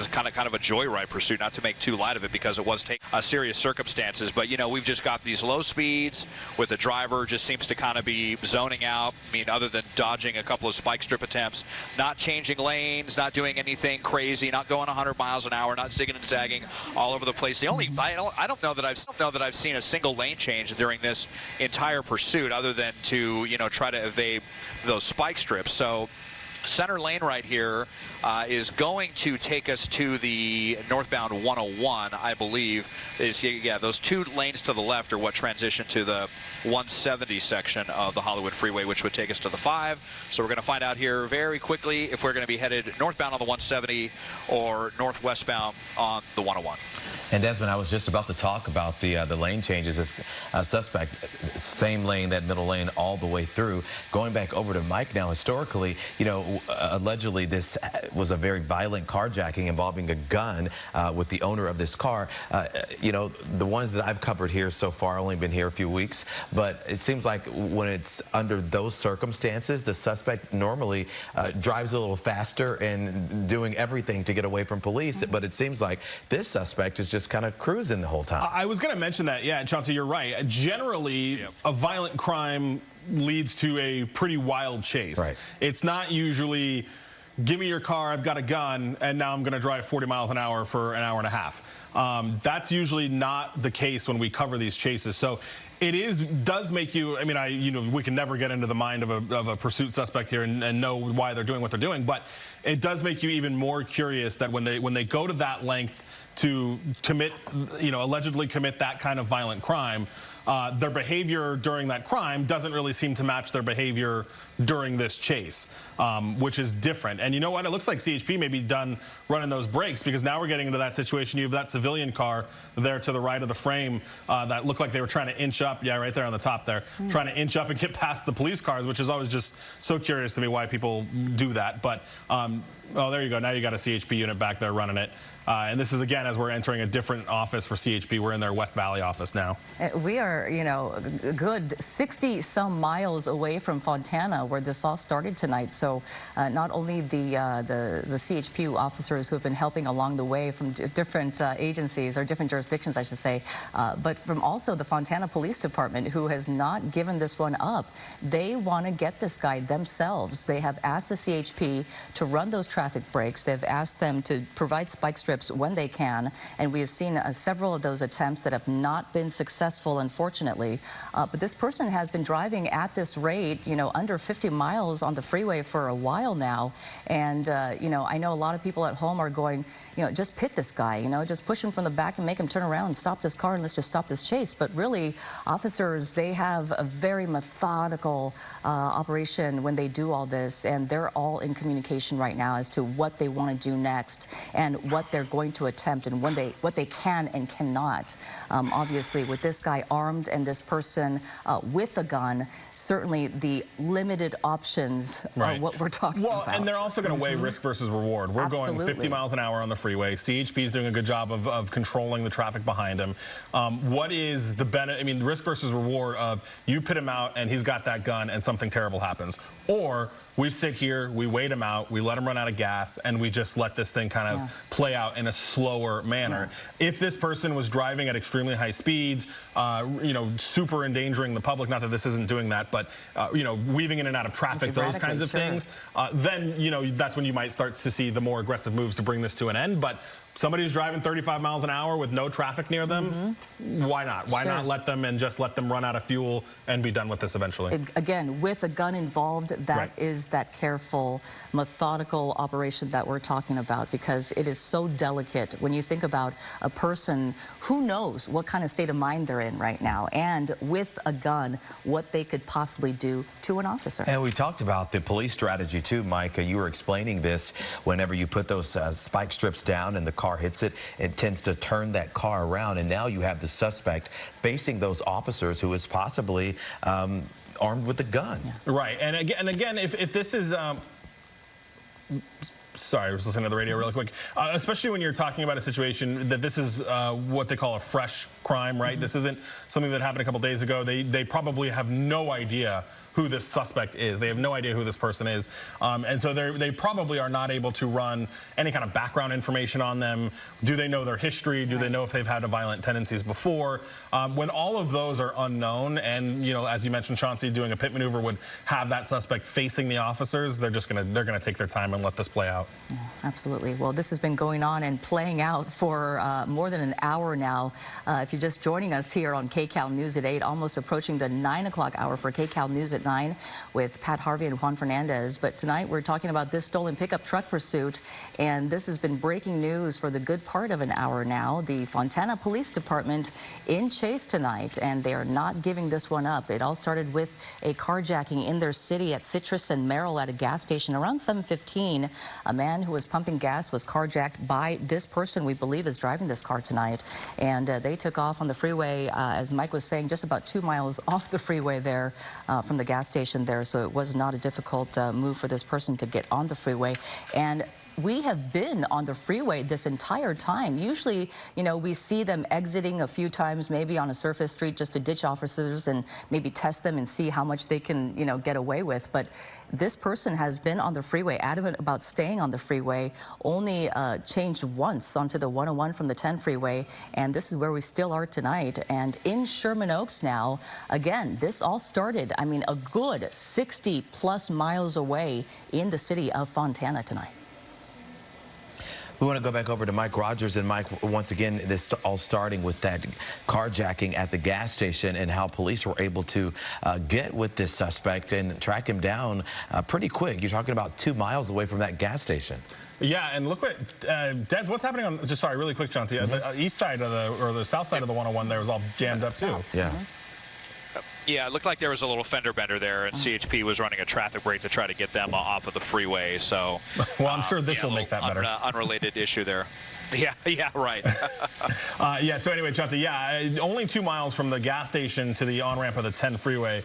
kind of a joyride pursuit. Not to make too light of it, because it was serious circumstances. But we've just got these low speeds with the driver just seems to kind of be zoning out. I mean, other than dodging a couple of spike strip attempts, not changing lanes, not doing anything crazy, not going 100 miles an hour, not zigging and zagging all over the place. I don't know that I've seen a single lane change during this entire pursuit, other than to try to evade those spike strips. So center lane right here is going to take us to the northbound 101, I believe. Those two lanes to the left are what transition to the 170 section of the Hollywood freeway, which would take us to the 5. So we're going to find out here very quickly if we're going to be headed northbound on the 170 or northwestbound on the 101. And Desmond, I was just about to talk about the lane changes. This suspect, same lane, that middle lane, all the way through. Going back over to Mike now, historically, allegedly this was a very violent carjacking involving a gun with the owner of this car. The ones that I've covered here so far, only been here a few weeks, but it seems like when it's under those circumstances, the suspect normally drives a little faster and doing everything to get away from police. But it seems like this suspect is just kind of cruising the whole time. I was going to mention that, yeah, Chauncey, you're right. Generally, a violent crime leads to a pretty wild chase. Right. It's not usually, give me your car, I've got a gun, and now I'm going to drive 40 miles an hour for an hour and a half. That's usually not the case when we cover these chases. So it does make you, I mean, we can never get into the mind of a pursuit suspect here and know why they're doing what they're doing, but it does make you even more curious that when they go to that length to commit, allegedly commit that kind of violent crime, their behavior during that crime doesn't really seem to match their behavior during this chase, which is different. And you know what? It looks like CHP may be done running those brakes, because now we're getting into that situation. You have that civilian car there to the right of the frame that looked like they were trying to inch up. Yeah, right there on the top there, trying to inch up and get past the police cars, which is always just so curious to me why people do that. But oh, there you go. Now you got a CHP unit back there running it. And this is, again, as we're entering a different office for CHP. We're in their West Valley office now. We are, you know, a good 60-some miles away from Fontana, where this all started tonight. So not only the CHP officers who have been helping along the way from different agencies, or different jurisdictions, I should say, but from also the Fontana Police Department, who has not given this one up. They want to get this guy themselves. They have asked the CHP to run those traffic brakes. They've asked them to provide spike strips when they can, and we have seen several of those attempts that have not been successful, unfortunately. But this person has been driving at this rate, you know, under 50 miles on the freeway for a while now. And, you know, I know a lot of people at home are going, you know, just pit this guy, you know, just push him from the back and make him turn around and stop this car, and let's just stop this chase. But really, officers, they have a very methodical operation when they do all this, and they're all in communication right now as to what they want to do next and what they're going to attempt, and what they can and cannot. Obviously, with this guy armed and this person with a gun, certainly the limited options are what we're talking about. Well, and they're also going to weigh risk versus reward. We're going 50 miles an hour on the freeway. CHP is doing a good job of controlling the traffic behind him. What is the benefit? I mean, risk versus reward of you pit him out and he's got that gun and something terrible happens, or we sit here, we wait him out, we let him run out of gas, and we just let this thing kind of play out in a slower manner. If this person was driving at extremely high speeds, you know, super endangering the public, not that this isn't doing that, but, you know, weaving in and out of traffic, those kinds of things, then, you know, that's when you might start to see the more aggressive moves to bring this to an end. But somebody who's driving 35 miles an hour with no traffic near them, why not? Why not let them, and just let them run out of fuel and be done with this eventually? Again, with a gun involved, that is that careful, methodical operation that we're talking about, because it is so delicate when you think about a person who knows what kind of state of mind they're in right now, and with a gun, what they could possibly do to an officer. And we talked about the police strategy too, Mike. You were explaining this. Whenever you put those spike strips down and the car hits it, it tends to turn that car around, and now you have the suspect facing those officers who is possibly armed with a gun. Right, and again, if this is sorry, I was listening to the radio really quick. Especially when you're talking about a situation that this is what they call a fresh crime, right? This isn't something that happened a couple days ago. They probably have no idea who this suspect is. They have no idea who this person is. And so they probably are not able to run any kind of background information on them. Do they know their history? Do they know if they've had violent tendencies before? When all of those are unknown, and, you know, as you mentioned, Chauncey, doing a pit maneuver would have that suspect facing the officers, they're gonna take their time and let this play out. Yeah, absolutely. Well, this has been going on and playing out for more than an hour now. If you're just joining us here on KCAL News at 8, almost approaching the 9 o'clock hour for KCAL News at 9 with Pat Harvey and Juan Fernandez. But tonight we're talking about this stolen pickup truck pursuit, and this has been breaking news for the good part of an hour now. The Fontana Police Department in chase tonight, and they are not giving this one up. It all started with a carjacking in their city at Citrus and Merrill at a gas station around 7:15. A man who was pumping gas was carjacked by this person we believe is driving this car tonight, and they took off on the freeway, as Mike was saying, just about 2 miles off the freeway there from the gas station there, so it was not a difficult move for this person to get on the freeway. And we have been on the freeway this entire time. Usually, you know, we see them exiting a few times, maybe on a surface street, just to ditch officers and maybe test them and see how much they can, you know, get away with. But this person has been on the freeway, adamant about staying on the freeway, only changed once onto the 101 from the 10 freeway, and this is where we still are tonight. And in Sherman Oaks now, again, this all started, I mean, a good 60+ miles away in the city of Fontana tonight. We want to go back over to Mike Rogers. And Mike, once again, this all starting with that carjacking at the gas station and how police were able to get with this suspect and track him down pretty quick. You're talking about 2 miles away from that gas station. Yeah, and look what, Des, what's happening on, just sorry, really quick, Chauncey, the east side of the, or the south side of the 101 there was all jammed up too. Yeah. Yeah, it looked like there was a little fender bender there, and CHP was running a traffic brake to try to get them off of the freeway. So, well, I'm sure this will make that better. Unrelated issue there. Yeah, right. Yeah, so anyway, Chauncey, only 2 miles from the gas station to the on-ramp of the 10 freeway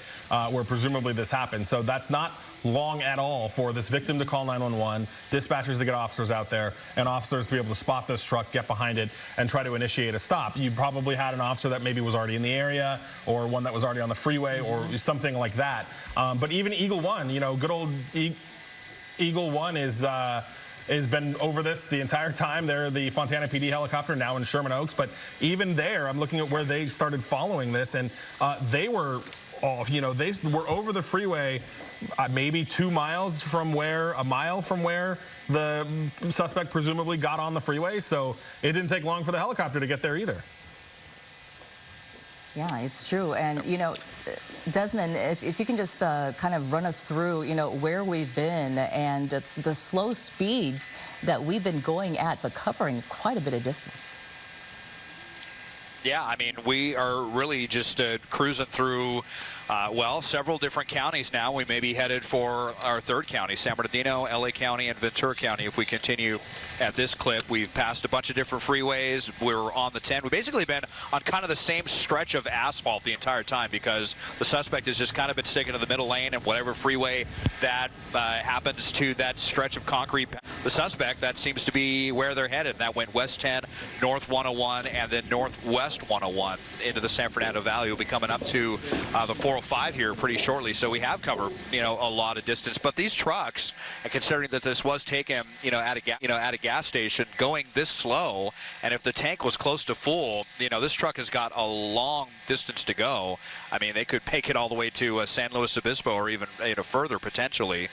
where presumably this happened. So that's not long at all for this victim to call 911, dispatchers to get officers out there, and officers to be able to spot this truck, get behind it, and try to initiate a stop. You probably had an officer that maybe was already in the area, or one that was already on the freeway, or something like that. But even Eagle One, good old Eagle One has been over this the entire time. They're the Fontana PD helicopter now in Sherman Oaks, but even there, I'm looking at where they started following this, and they were, they were over the freeway maybe 2 miles from where, a mile from where the suspect presumably got on the freeway, so it didn't take long for the helicopter to get there either. Yeah, it's true. And, Desmond, if you can just kind of run us through, where we've been and the slow speeds that we've been going at, but covering quite a bit of distance. Yeah, I mean, we are really just cruising through, several different counties now. We may be headed for our third county, San Bernardino, LA County, and Ventura County. If we continue at this clip, we've passed a bunch of different freeways. We're on the 10. We've basically been on kind of the same stretch of asphalt the entire time because the suspect has just kind of been sticking to the middle lane, and whatever freeway that happens to that stretch of concrete, the suspect, that seems to be where they're headed. That went West 10, North 101, and then Northwest 101 into the San Fernando Valley. We'll be coming up to the 405 here pretty shortly, so we have covered a lot of distance. But these trucks, and considering that this was taken at a gas station, going this slow, and if the tank was close to full, this truck has got a long distance to go. I mean, they could make it all the way to San Luis Obispo or even further potentially.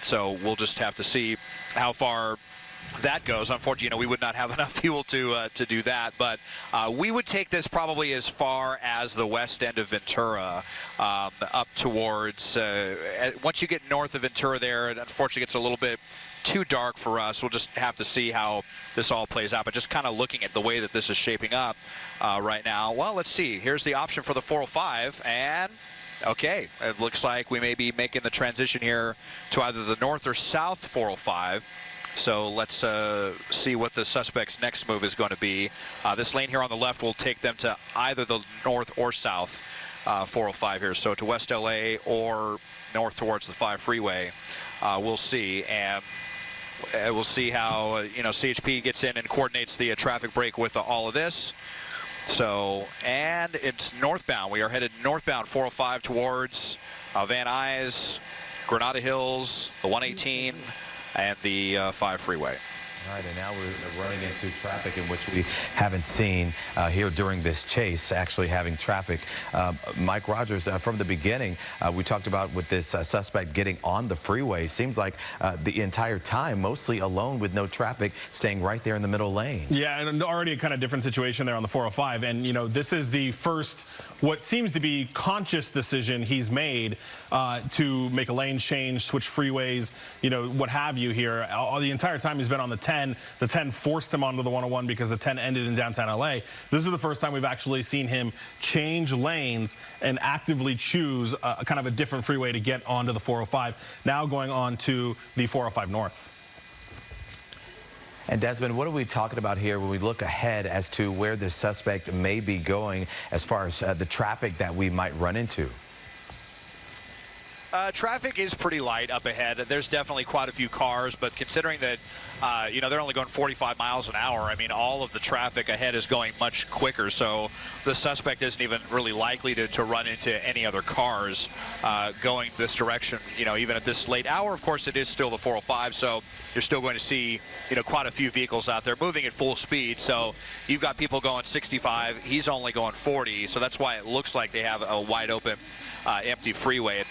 So we'll just have to see how far that goes. Unfortunately, we would not have enough fuel to do that, but we would take this probably as far as the west end of Ventura, up towards, once you get north of Ventura there, it unfortunately gets a little bit too dark for us. We'll just have to see how this all plays out, but just kind of looking at the way that this is shaping up right now. Well, let's see. Here's the option for the 405, and okay, it looks like we may be making the transition here to either the north or south 405. So let's see what the suspect's next move is going to be. This lane here on the left will take them to either the north or south 405 here. So to West LA or north towards the 5 freeway. We'll see. And we'll see how, CHP gets in and coordinates the traffic brake with all of this. So, and it's northbound. We are headed northbound 405 towards Van Nuys, Granada Hills, the 118, and the 5 freeway. All right, and now we're running into traffic in which we haven't seen here during this chase, actually having traffic. Mike Rogers, from the beginning, we talked about with this suspect getting on the freeway. Seems like the entire time, mostly alone with no traffic, staying right there in the middle lane. Yeah, and already a kind of different situation there on the 405. And, this is the first, what seems to be conscious decision he's made to make a lane change, switch freeways, what have you here. The entire time he's been on the 10. The 10 forced him onto the 101 because the 10 ended in downtown LA. This is the first time we've actually seen him change lanes and actively choose kind of a different freeway to get onto the 405, now going on to the 405 North. And Desmond, what are we talking about here when we look ahead as to where this suspect may be going as far as the traffic that we might run into? Traffic is pretty light up ahead. There's definitely quite a few cars, but considering that, they're only going 45 miles an hour, I mean, all of the traffic ahead is going much quicker, so the suspect isn't even really likely to run into any other cars going this direction, even at this late hour. Of course, it is still the 405, so you're still going to see, quite a few vehicles out there moving at full speed. So you've got people going 65, he's only going 40, so that's why it looks like they have a wide open, empty freeway.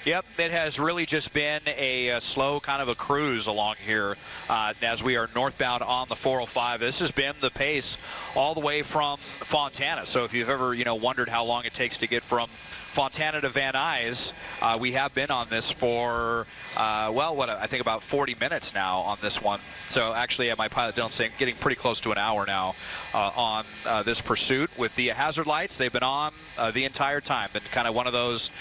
Yep, it has really just been a slow kind of a cruise along here as we are northbound on the 405. This has been the pace all the way from Fontana. So if you've ever, wondered how long it takes to get from Fontana to Van Nuys, we have been on this for, I think about 40 minutes now on this one. So actually, my pilot Dylan saying getting pretty close to an hour now on this pursuit with the hazard lights. They've been on the entire time, and kind of one of those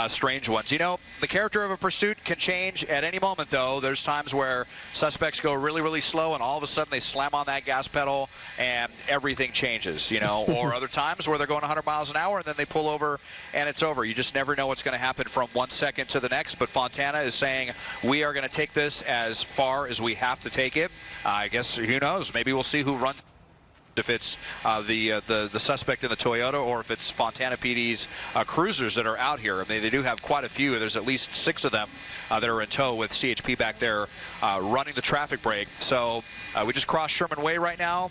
strange ones. The character of a pursuit can change at any moment, though. There's times where suspects go really, really slow, and all of a sudden they slam on that gas pedal, and everything changes, or other times where they're going 100 miles an hour, and then they pull over, and it's over. You just never know what's going to happen from 1 second to the next, but Fontana is saying we are going to take this as far as we have to take it. I guess, who knows, maybe we'll see who runs, if it's the suspect in the Toyota or if it's Fontana PD's cruisers that are out here. I mean, they do have quite a few. There's at least 6 of them that are in tow with CHP back there running the traffic brake. So we just crossed Sherman Way right now.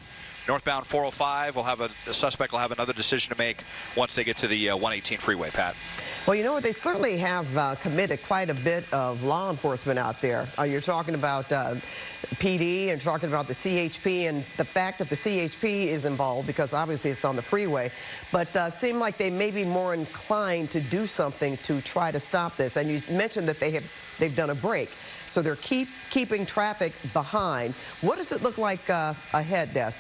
Northbound 405 will have the suspect will have another decision to make once they get to the 118 freeway, Pat. Well, you know what? They certainly have committed quite a bit of law enforcement out there. You're talking about PD and talking about the CHP, and the fact that the CHP is involved because obviously it's on the freeway, but seem like they may be more inclined to do something to try to stop this. And you mentioned that they've done a break, so they're keeping traffic behind. What does it look like ahead, Des?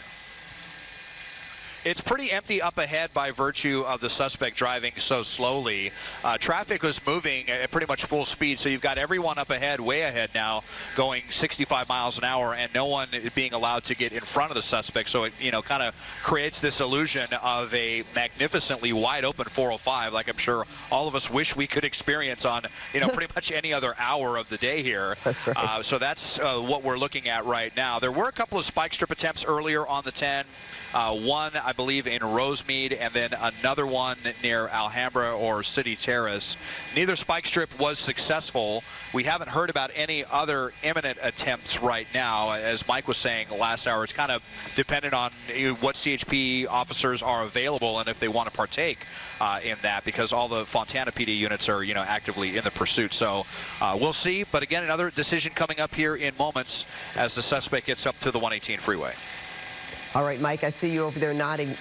It's pretty empty up ahead by virtue of the suspect driving so slowly. Traffic was moving at pretty much full speed, so you've got everyone up ahead, way ahead now, going 65 miles an hour, and no one being allowed to get in front of the suspect. So it, kind of creates this illusion of a magnificently wide open 405, like I'm sure all of us wish we could experience on, pretty much any other hour of the day here. That's right. So that's what we're looking at right now. There were a couple of spike strip attempts earlier on the 10. One, I believe, in Rosemead, and then another one near Alhambra or City Terrace. Neither spike strip was successful. We haven't heard about any other imminent attempts right now. As Mike was saying last hour, it's kind of dependent on what CHP officers are available and if they want to partake in that, because all the Fontana PD units are, actively in the pursuit. So we'll see. But again, another decision coming up here in moments as the suspect gets up to the 118 freeway. All right, Mike, I see you over there nodding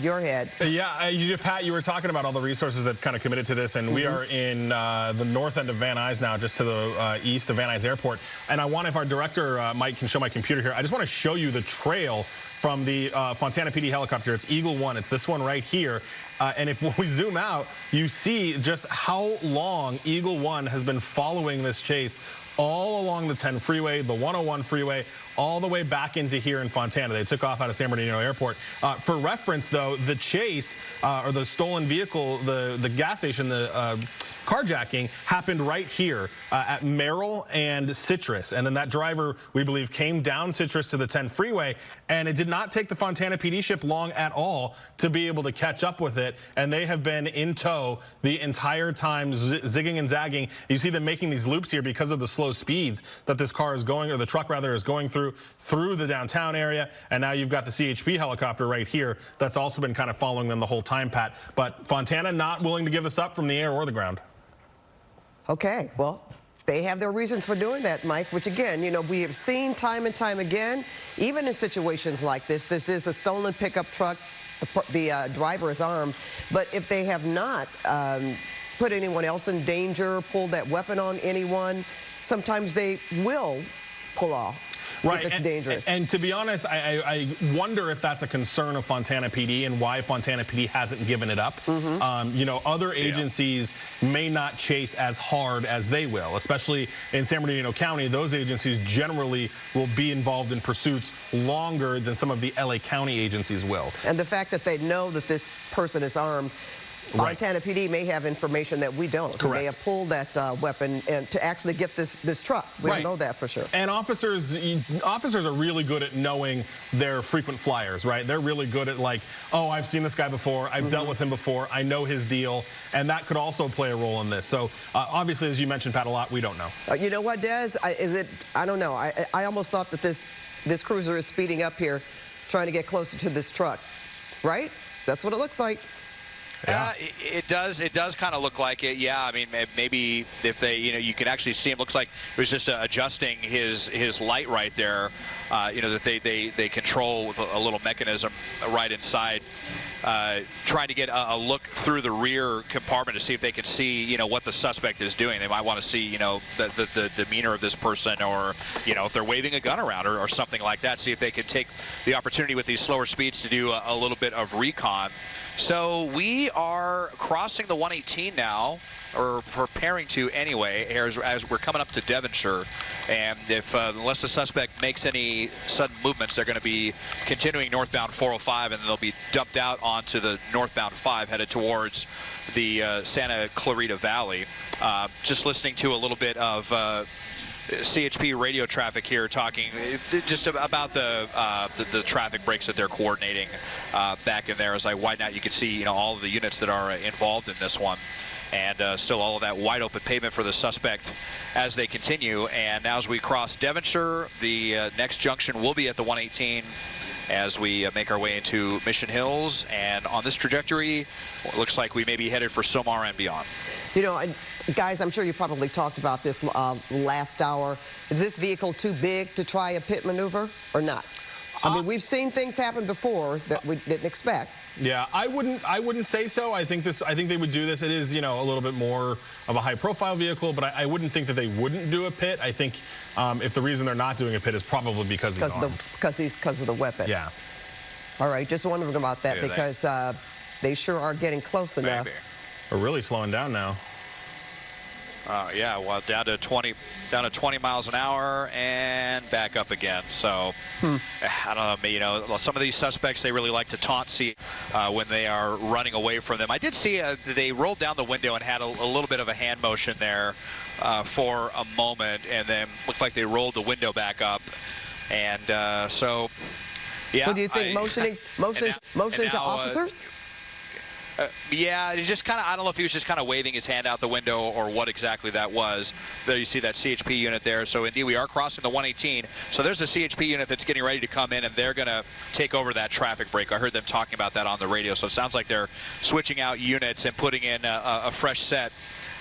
your head. Yeah, Pat, you were talking about all the resources that kind of committed to this, and we are in the north end of Van Nuys now, just to the east of Van Nuys Airport. And I want, if our director, Mike, can show my computer here, I just want to show you the trail from the Fontana PD helicopter. It's Eagle 1. It's this one right here. And if we zoom out, you see just how long Eagle 1 has been following this chase all along the 10 freeway, the 101 freeway, all the way back into here in Fontana. They took off out of San Bernardino Airport. For reference, though, the chase or the stolen vehicle, the gas station, the carjacking happened right here at Merrill and Citrus. And then that driver, we believe, came down Citrus to the 10 freeway, and it did not take the Fontana PD ship long at all to be able to catch up with it. And they have been in tow the entire time, zigging and zagging. You see them making these loops here because of the slow speeds that this car is going, or the truck rather, is going through the downtown area. And now you've got the CHP helicopter right here that's also been kind of following them the whole time, Pat. But Fontana not willing to give us up from the air or the ground. Okay, well, they have their reasons for doing that, Mike, which again, we have seen time and time again, even in situations like this. This is a stolen pickup truck. The driver is armed. But if they have not put anyone else in danger, pulled that weapon on anyone, sometimes they will pull off. Right, if it's dangerous. And to be honest, I wonder if that's a concern of Fontana PD and why Fontana PD hasn't given it up. Other agencies may not chase as hard as they will, especially in San Bernardino County. Those agencies generally will be involved in pursuits longer than some of the LA County agencies will. And the fact that they know that this person is armed, Fontana PD may have information that we don't. Correct. They may have pulled that weapon and to actually get this truck. We don't know that for sure. And officers are really good at knowing their frequent flyers, right? They're really good at like, oh, I've seen this guy before. I've dealt with him before. I know his deal. And that could also play a role in this. So obviously, as you mentioned, Pat, a lot, we don't know. You know what, Des? I don't know. I almost thought that this cruiser is speeding up here, trying to get closer to this truck, right? That's what it looks like. Yeah. It does kind of look like it. Yeah, I mean, maybe if they, you can actually see him. Looks like it was just adjusting his light right there. That they control with a little mechanism right inside, trying to get a look through the rear compartment to see if they can see, what the suspect is doing. They might want to see, the demeanor of this person, or, if they're waving a gun around or something like that. See if they can take the opportunity with these slower speeds to do a little bit of recon. So we are crossing the 118 now, or preparing to anyway, as we're coming up to Devonshire. And if unless the suspect makes any sudden movements, they're going to be continuing northbound 405, and they'll be dumped out onto the northbound 5 headed towards the Santa Clarita Valley. Just listening to a little bit of CHP radio traffic here, talking just about the traffic breaks that they're coordinating back in there. As I widen out, you can see all of the units that are involved in this one, and still all of that wide open pavement for the suspect as they continue. And now as we cross Devonshire, the next junction will be at the 118 as we make our way into Mission Hills. And on this trajectory, it looks like we may be headed for Somar and beyond. Guys, I'm sure you probably talked about this last hour. Is this vehicle too big to try a pit maneuver or not? I mean, we've seen things happen before that we didn't expect. Yeah, I wouldn't say so. I think they would do this. It is, a little bit more of a high-profile vehicle, but I wouldn't think that they wouldn't do a pit. I think if the reason they're not doing a pit is probably because he's armed. Because of the weapon. Yeah. All right, just wondering about that, because they sure are getting close enough. We're really slowing down now. Yeah, well, down to 20 miles an hour and back up again. So I don't know, some of these suspects, they really like to taunt when they are running away from them. I did see they rolled down the window and had a little bit of a hand motion there for a moment, and then looked like they rolled the window back up. And so, yeah. What do you think, motioning to officers? Yeah, he's just kind of, I don't know if he was just kind of waving his hand out the window or what exactly that was. There you see that CHP unit there. So indeed, we are crossing the 118. So there's a CHP unit that's getting ready to come in, and they're going to take over that traffic break. I heard them talking about that on the radio. So it sounds like they're switching out units and putting in a fresh set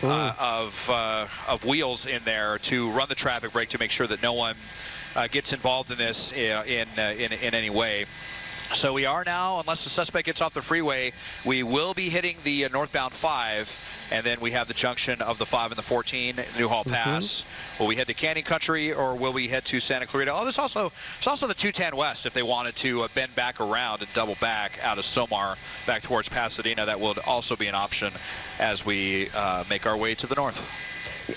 of wheels in there to run the traffic break, to make sure that no one gets involved in this in any way. So we are now, unless the suspect gets off the freeway, we will be hitting the northbound 5, and then we have the junction of the 5 and the 14, Newhall Pass. Will we head to Canyon Country, or will we head to Santa Clarita? Oh, there's also the 210 West if they wanted to bend back around and double back out of Somar back towards Pasadena. That would also be an option as we make our way to the north.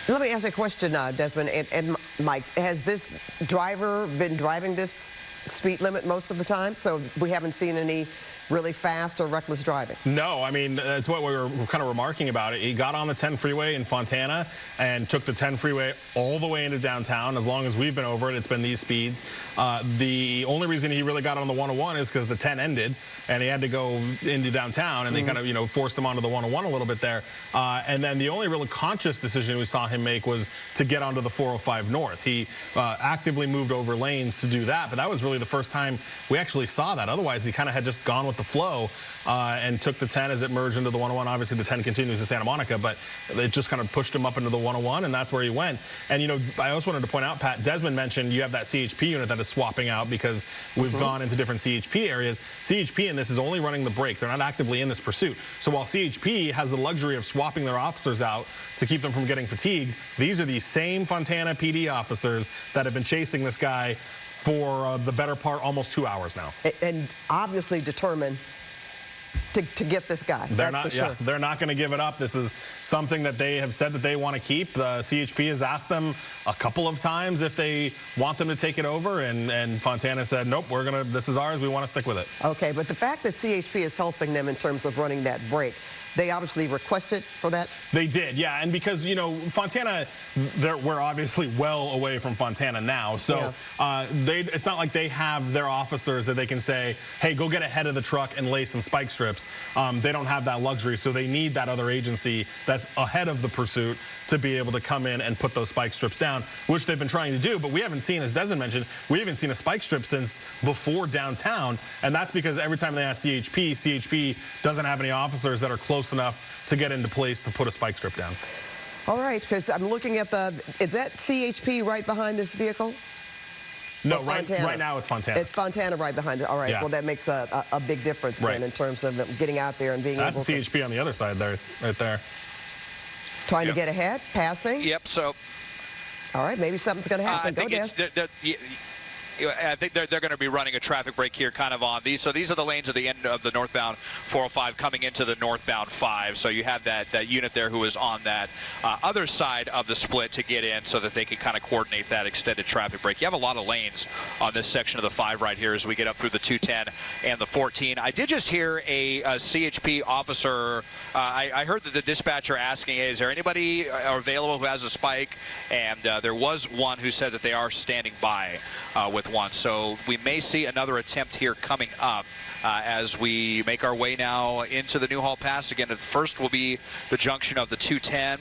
Let me ask you a question, Desmond and Mike. Has this driver been driving this speed limit most of the time, so we haven't seen any really fast or reckless driving? No, I mean, that's what we were kind of remarking about it. He got on the 10 freeway in Fontana and took the 10 freeway all the way into downtown. As long as we've been over it, it's been these speeds. The only reason he really got on the 101 is because the 10 ended and he had to go into downtown, and they kind of, forced him onto the 101 a little bit there. And then the only really conscious decision we saw him make was to get onto the 405 North. He actively moved over lanes to do that, but that was really the first time we actually saw that. Otherwise, he kind of had just gone with the flow and took the 10 as it merged into the 101. Obviously, the 10 continues to Santa Monica, but it just kind of pushed him up into the 101, and that's where he went. And, I also wanted to point out, Pat, Desmond mentioned you have that CHP unit that is swapping out because we've gone into different CHP areas. CHP in this is only running the brake. They're not actively in this pursuit. So while CHP has the luxury of swapping their officers out to keep them from getting fatigued, these are the same Fontana PD officers that have been chasing this guy for the better part, almost 2 hours now. And obviously determined to get this guy. They're not going to give it up. This is something that they have said that they want to keep. The CHP has asked them a couple of times if they want them to take it over, and Fontana said, nope, this is ours, we want to stick with it. Okay, but the fact that CHP is helping them in terms of running that break, They obviously requested for that? They did, yeah. And because, you know, Fontana, we're obviously well away from Fontana now. So it's not like they have their officers that they can say, hey, go get ahead of the truck and lay some spike strips. They don't have that luxury. So they need that other agency that's ahead of the pursuit to be able to come in and put those spike strips down, which they've been trying to do. But we haven't seen, as Desmond mentioned, we haven't seen a spike strip since before downtown. And that's because every time they ask CHP doesn't have any officers that are close enough to get into place to put a spike strip down. All right, because I'm looking at is that CHP right behind this vehicle? No, right now it's Fontana. It's Fontana right behind it. All right, well, that makes a big difference then in terms of getting out there and being able to. That's CHP on the other side there, right there. Trying to get ahead, passing? Yep, so. All right, maybe something's going to happen. Go, Des. I think they're going to be running a traffic break here kind of on these. So these are the lanes at the end of the northbound 405 coming into the northbound 5. So you have that unit there who is on that other side of the split to get in so that they can kind of coordinate that extended traffic break. You have a lot of lanes on this section of the 5 right here as we get up through the 210 and the 14. I did just hear a CHP officer. I heard that the dispatcher asking, hey, is there anybody available who has a spike? And there was one who said that they are standing by with one. So we may see another attempt here coming up as we make our way now into the Newhall Pass. Again, first will be the junction of the 210,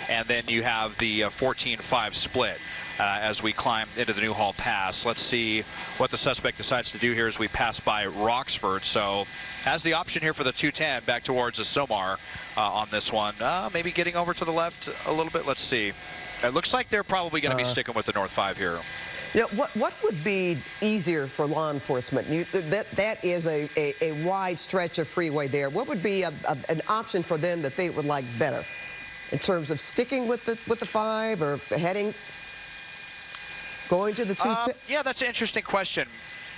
and then you have the 14-5 split as we climb into the Newhall Pass. Let's see what the suspect decides to do here as we pass by Roxford. So has the option here for the 210 back towards the Somar on this one. Maybe getting over to the left a little bit. Let's see. It looks like they're probably going to be sticking with the North 5 here. You know, what would be easier for law enforcement? That is a wide stretch of freeway there. What would be an option for them that they would like better in terms of sticking with the 5 or going to the 210? Yeah, that's an interesting question.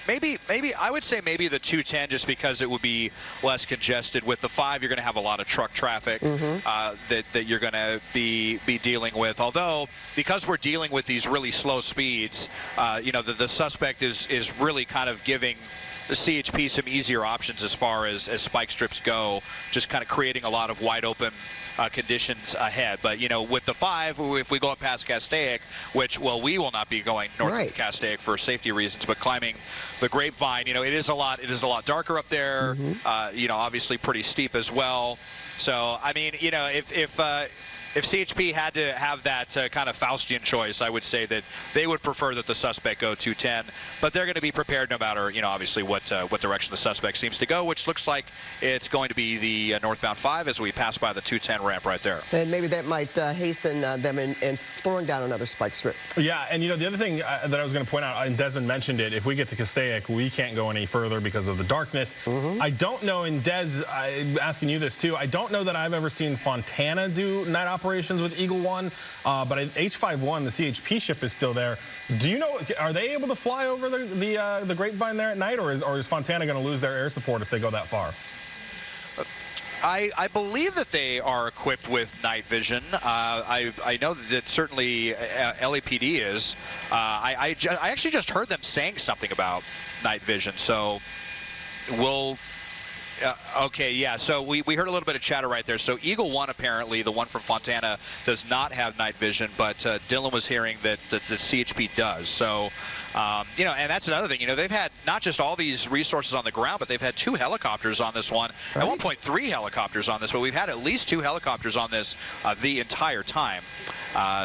Maybe I would say maybe the 210 just because it would be less congested. With the 5, you're going to have a lot of truck traffic that you're going to be dealing with. Although, because we're dealing with these really slow speeds, you know, the suspect is really kind of giving the CHP some easier options as far as spike strips go, just kind of creating a lot of wide open conditions ahead. But, you know, with the 5, if we go up past Castaic, which, well, we will not be going north of Castaic for safety reasons, but climbing the Grapevine, you know, it is a lot darker up there, you know, obviously pretty steep as well. So, I mean, you know, if CHP had to have that kind of Faustian choice, I would say that they would prefer that the suspect go 210, but they're going to be prepared no matter, you know, obviously what direction the suspect seems to go, which looks like it's going to be the northbound 5 as we pass by the 210 ramp right there. And maybe that might hasten them in throwing down another spike strip. Yeah, and you know, the other thing that I was going to point out, and Desmond mentioned it, if we get to Castaic, we can't go any further because of the darkness. I don't know, and Des, I'm asking you this too, I don't know that I've ever seen Fontana do night operations with Eagle One, but H-51, the CHP ship, is still there. Do you know, are they able to fly over the Grapevine there at night, or is Fontana going to lose their air support if they go that far? I believe that they are equipped with night vision. I know that certainly LAPD is. I actually just heard them saying something about night vision, so we'll... okay, yeah, so we heard a little bit of chatter right there. So Eagle One, apparently, the one from Fontana, does not have night vision, but Dylan was hearing that the CHP does. So, you know, and that's another thing. You know, they've had not just all these resources on the ground, but they've had 2 helicopters on this one. At one point, 3 helicopters on this, but we've had at least 2 helicopters on this the entire time.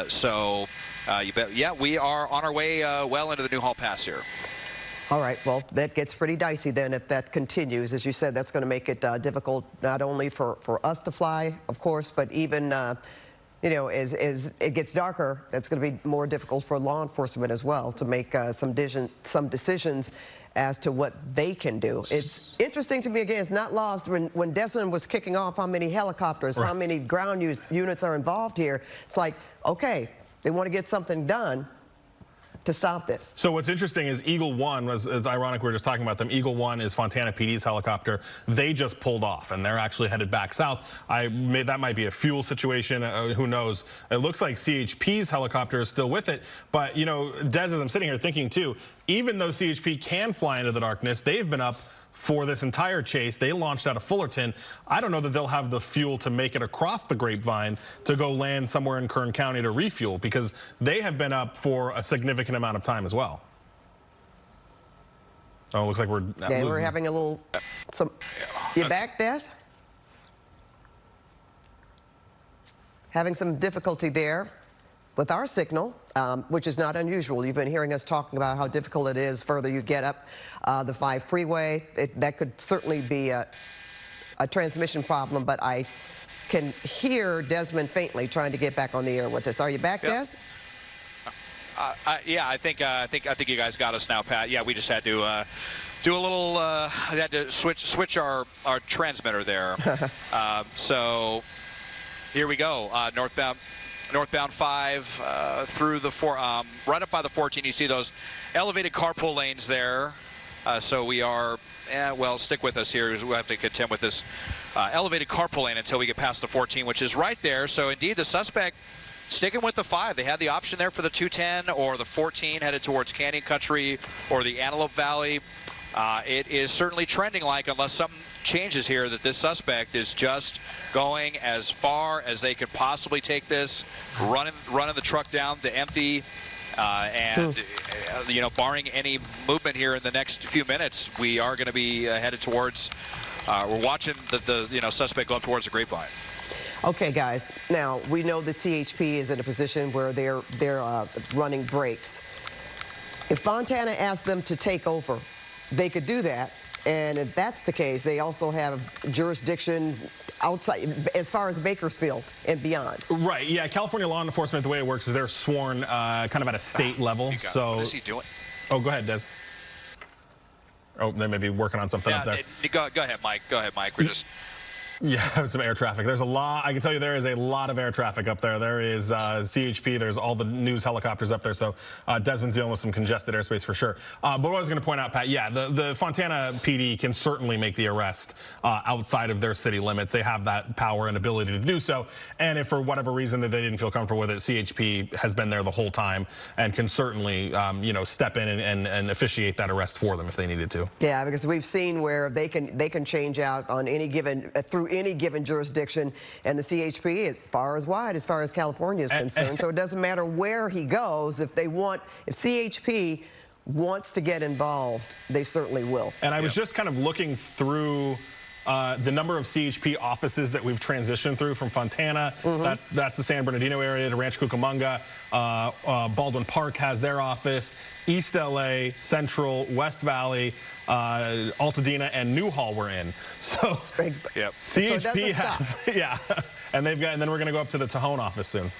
So, you bet, yeah, we are on our way well into the Newhall Pass here. All right, well, that gets pretty dicey then if that continues. As you said, that's going to make it difficult not only for us to fly, of course, but even, you know, as it gets darker, that's going to be more difficult for law enforcement as well to make some decisions as to what they can do. It's interesting to me, again, it's not lost when Desmond was kicking off how many helicopters, how many ground units are involved here. It's like, okay, they want to get something done to stop this. So what's interesting is Eagle One was, it's ironic we were just talking about them. Eagle One is Fontana PD's helicopter. They just pulled off and they're actually headed back south. That might be a fuel situation. Who knows? It looks like CHP's helicopter is still with it. But, you know, Des, as I'm sitting here thinking too, even though CHP can fly into the darkness, they've been up for this entire chase. They launched out of Fullerton. I don't know that they'll have the fuel to make it across the Grapevine to go land somewhere in Kern County to refuel, because they have been up for a significant amount of time as well. Oh, it looks like we're having a little. You back, Des? Having some difficulty there with our signal, which is not unusual. You've been hearing us talking about how difficult it is further you get up the 5 freeway. That could certainly be a transmission problem, but I can hear Desmond faintly trying to get back on the air with us. Are you back, Des? Yeah, I think you guys got us now, Pat. Yeah, we just had to do a little. Had to switch our transmitter there. So here we go. Northbound 5 through the right up by the 14. You see those elevated carpool lanes there. So we are, well, stick with us here. We'll have to contend with this elevated carpool lane until we get past the 14, which is right there. So indeed, the suspect sticking with the 5. They had the option there for the 210 or the 14 headed towards Canyon Country or the Antelope Valley. It is certainly trending like, unless something changes here, that this suspect is just going as far as they could possibly take this, running the truck down to empty, and you know, barring any movement here in the next few minutes, we are going to be headed towards. We're watching the suspect go up towards the Grapevine. Okay, guys. Now we know the CHP is in a position where they're running brakes. If Fontana asked them to take over, they could do that. And if that's the case, they also have jurisdiction outside, as far as Bakersfield and beyond. Right, yeah. California law enforcement, the way it works is they're sworn kind of at a state level. So, what is he doing? Oh, go ahead, Des. Oh, they may be working on something up there. Go ahead, Mike. Go ahead, Mike. We're just... Yeah, some air traffic. There's a lot. I can tell you there is a lot of air traffic up there. There is CHP. There's all the news helicopters up there. So Desmond's dealing with some congested airspace for sure. But what I was going to point out, Pat, yeah, the Fontana PD can certainly make the arrest outside of their city limits. They have that power and ability to do so. And if for whatever reason that they didn't feel comfortable with it, CHP has been there the whole time and can certainly, step in and officiate that arrest for them if they needed to. Yeah, because we've seen where they can change out on any given through any given jurisdiction, and the CHP is far as wide as far as California is concerned. So it doesn't matter where he goes. If CHP wants to get involved, they certainly will. And I was just kind of looking through the number of CHP offices that we've transitioned through from Fontana. That's the San Bernardino area to Rancho Cucamonga. Baldwin Park has their office. East LA, Central, West Valley, Altadena, and Newhall we're in. So CHP has, yeah, and then we're going to go up to the Tejon office soon.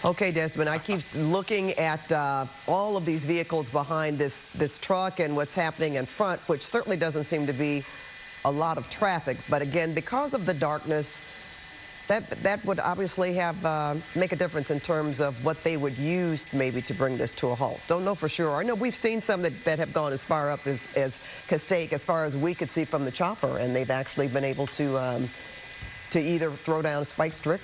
Okay, Desmond, I keep looking at all of these vehicles behind this truck and what's happening in front, which certainly doesn't seem to be a lot of traffic. But again, because of the darkness, that would obviously make a difference in terms of what they would use maybe to bring this to a halt. Don't know for sure. I know we've seen some that have gone as far up as Castaic, as far as we could see from the chopper, and they've actually been able to either throw down a spike strip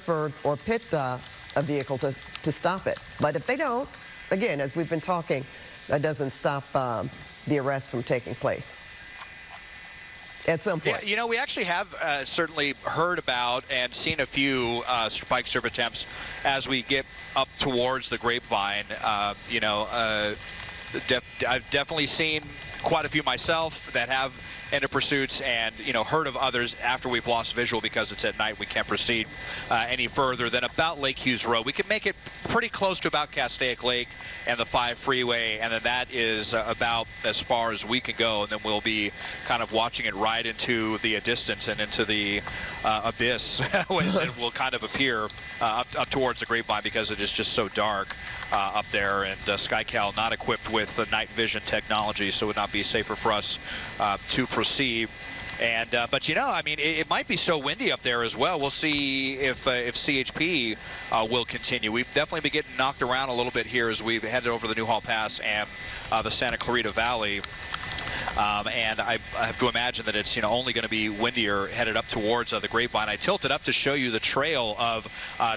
or pit a vehicle to stop it. But if they don't, again, as we've been talking, that doesn't stop the arrest from taking place at some point. Yeah, we actually have certainly heard about and seen a few spike strip attempts as we get up towards the Grapevine. I've definitely seen quite a few myself that have ended pursuits, and heard of others after we've lost visual because it's at night. We can't proceed any further than about Lake Hughes Road. We can make it pretty close to about Castaic Lake and the 5 freeway, and then that is about as far as we can go, and then we'll be kind of watching it right into the distance and into the abyss as it will kind of appear up towards the Grapevine, because it is just so dark up there, and SkyCal not equipped with the night vision technology, so it would not be safer for us to proceed. And but I mean, it might be so windy up there as well. We'll see if CHP will continue. We've definitely been getting knocked around a little bit here as we've headed over the Newhall Pass and the Santa Clarita Valley. and I have to imagine that it's only going to be windier headed up towards the Grapevine. I tilted up to show you the trail of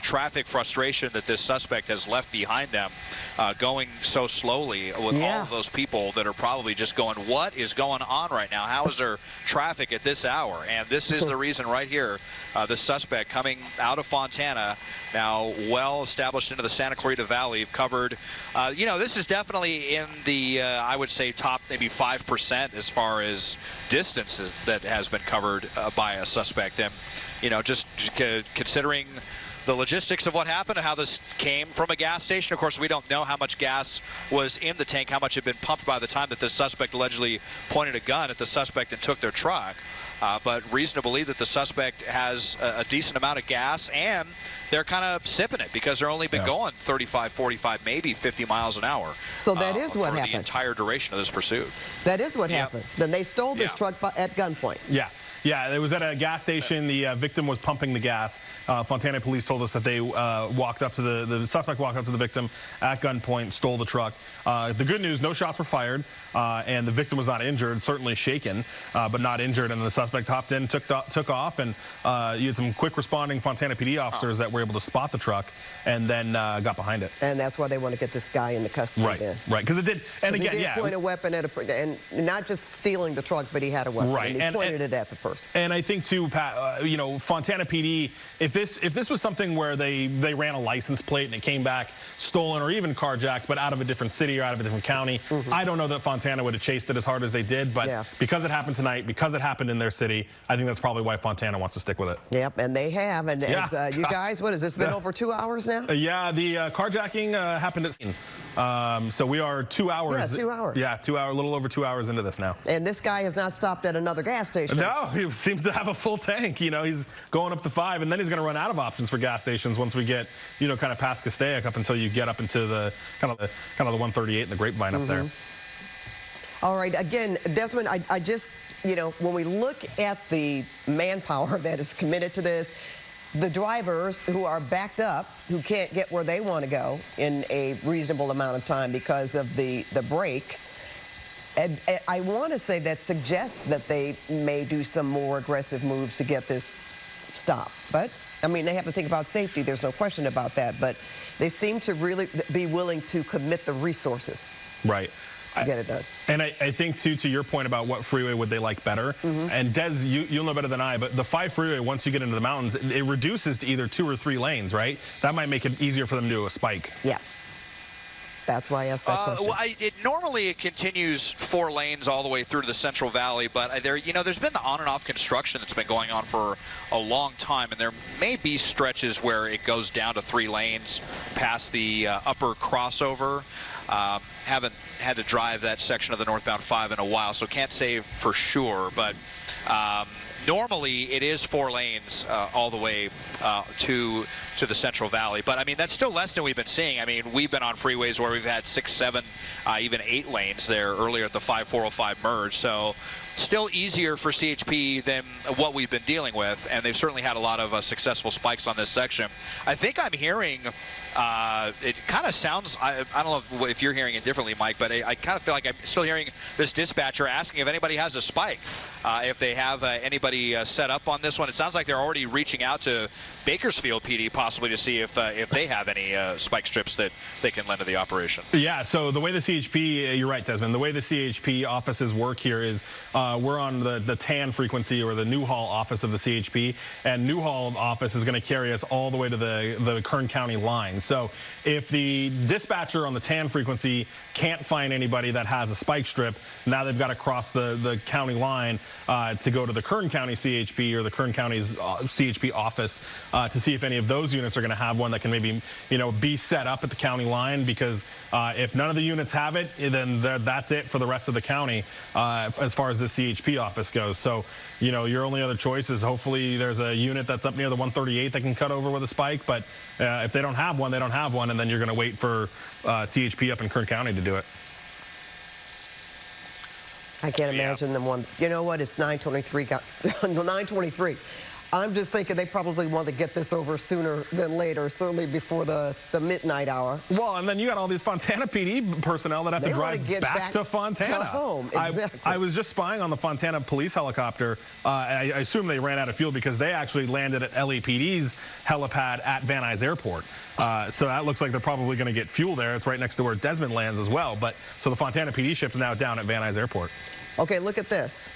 traffic frustration that this suspect has left behind them, going so slowly with all of those people that are probably just going, what is going on right now? How is there traffic at this hour? And this is the reason right here. The suspect coming out of Fontana, now well established into the Santa Clarita Valley, covered, this is definitely in the, I would say, top maybe 5% as far as distances that has been covered by a suspect. And, just considering the logistics of what happened and how this came from a gas station. Of course, we don't know how much gas was in the tank, how much had been pumped by the time that the suspect allegedly pointed a gun at the suspect and took their truck. But reason to believe that the suspect has a decent amount of gas, and they're kind of sipping it because they're only been going 35, 45, maybe 50 miles an hour. So that is what happened. The entire duration of this pursuit. That is what happened. Then they stole this truck at gunpoint. Yeah, it was at a gas station. The victim was pumping the gas. Fontana police told us that they walked up to the suspect walked up to the victim at gunpoint, stole the truck. The good news, no shots were fired, and the victim was not injured, certainly shaken, but not injured. And the suspect hopped in, took off, and you had some quick responding Fontana PD officers that were able to spot the truck and then got behind it. And that's why they want to get this guy into custody then. Right, because it did, and again, he did point a weapon at and not just stealing the truck, but he had a weapon. Right, and he pointed it at the person. And I think too, Pat, Fontana PD, if this was something where they ran a license plate and it came back stolen or even carjacked, but out of a different city or out of a different county, I don't know that Fontana would have chased it as hard as they did, but because it happened tonight, because it happened in their city, I think that's probably why Fontana wants to stick with it. Yep, and they have. And as, you guys, what has this been over 2 hours now? Yeah, the carjacking happened at so we are 2 hours. Yeah, 2 hours. Yeah, a little over 2 hours into this now. And this guy has not stopped at another gas station. No, he seems to have a full tank. He's going up to 5, and then he's going to run out of options for gas stations once we get, kind of past Castaic up until you get up into the kind of the 138 and the Grapevine up there. All right, again, Desmond, I just, when we look at the manpower that is committed to this, the drivers who are backed up, who can't get where they want to go in a reasonable amount of time because of the brakes, and I want to say that suggests that they may do some more aggressive moves to get this stopped. But, I mean, they have to think about safety. There's no question about that. But they seem to really be willing to commit the resources. Right. To get it done. And I think, too, to your point about what freeway would they like better, and Des, you'll know better than I, but the 5 freeway, once you get into the mountains, it reduces to either 2 or 3 lanes, right? That might make it easier for them to do a spike. Yeah. That's why I asked that question. Well, normally it continues 4 lanes all the way through to the Central Valley, but there's been the on and off construction that's been going on for a long time, and there may be stretches where it goes down to 3 lanes past the upper crossover. Haven't had to drive that section of the northbound 5 in a while, so can't say for sure, but normally it is 4 lanes all the way to the Central Valley. But I mean, that's still less than we've been seeing. I mean, we've been on freeways where we've had 6, 7, even 8 lanes there earlier at the 5-405 merge. So still easier for CHP than what we've been dealing with, and they've certainly had a lot of successful spikes on this section. I think I'm hearing, it kind of sounds, I don't know if you're hearing it differently, Mike, but I kind of feel like I'm still hearing this dispatcher asking if anybody has a spike, if they have anybody set up on this one. It sounds like they're already reaching out to Bakersfield PD possibly to see if they have any spike strips that they can lend to the operation. Yeah, so the way the CHP, you're right, Desmond, the way the CHP offices work here is we're on the TAN frequency, or the Newhall office of the CHP, and Newhall office is going to carry us all the way to the Kern County line. So if the dispatcher on the TAN frequency can't find anybody that has a spike strip, now they've got to cross the county line to go to the Kern County CHP or the Kern County's CHP office to see if any of those units are going to have one that can maybe be set up at the county line, because if none of the units have it, then that's it for the rest of the county as far as the CHP office goes. So your only other choice is hopefully there's a unit that's up near the 138 that can cut over with a spike, but if they don't have one, they don't have one, and then you're going to wait for CHP up in Kern County to do it. I can't imagine them one. You know what? It's 9:23. 9:23. I'm just thinking they probably want to get this over sooner than later, certainly before the midnight hour. Well, and then you got all these Fontana PD personnel that have to drive back to Fontana. To home, exactly. I was just spying on the Fontana police helicopter. I assume they ran out of fuel because they actually landed at LAPD's helipad at Van Nuys Airport. So that looks like they're probably going to get fuel there. It's right next to where Desmond lands as well. But so the Fontana PD ship's now down at Van Nuys Airport. Okay, look at this.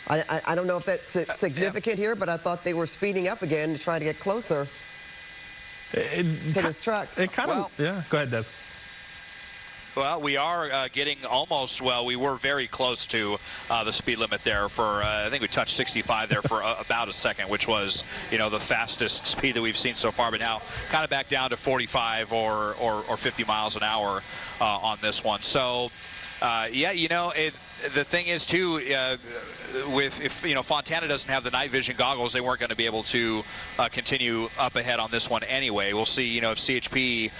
I don't know if that's significant here, but I thought they were speeding up again to try to get closer to this truck. It kind of, yeah. Go ahead, Des. Well, we are getting almost, well, we were very close to the speed limit there for, I think we touched 65 there for about a second, which was, you know, the fastest speed that we've seen so far. But now kind of back down to 45 or 50 miles an hour on this one. So, yeah, you know, the thing is, too, if, you know, Fontana doesn't have the night vision goggles, they weren't going to be able to continue up ahead on this one anyway. We'll see, you know, if CHP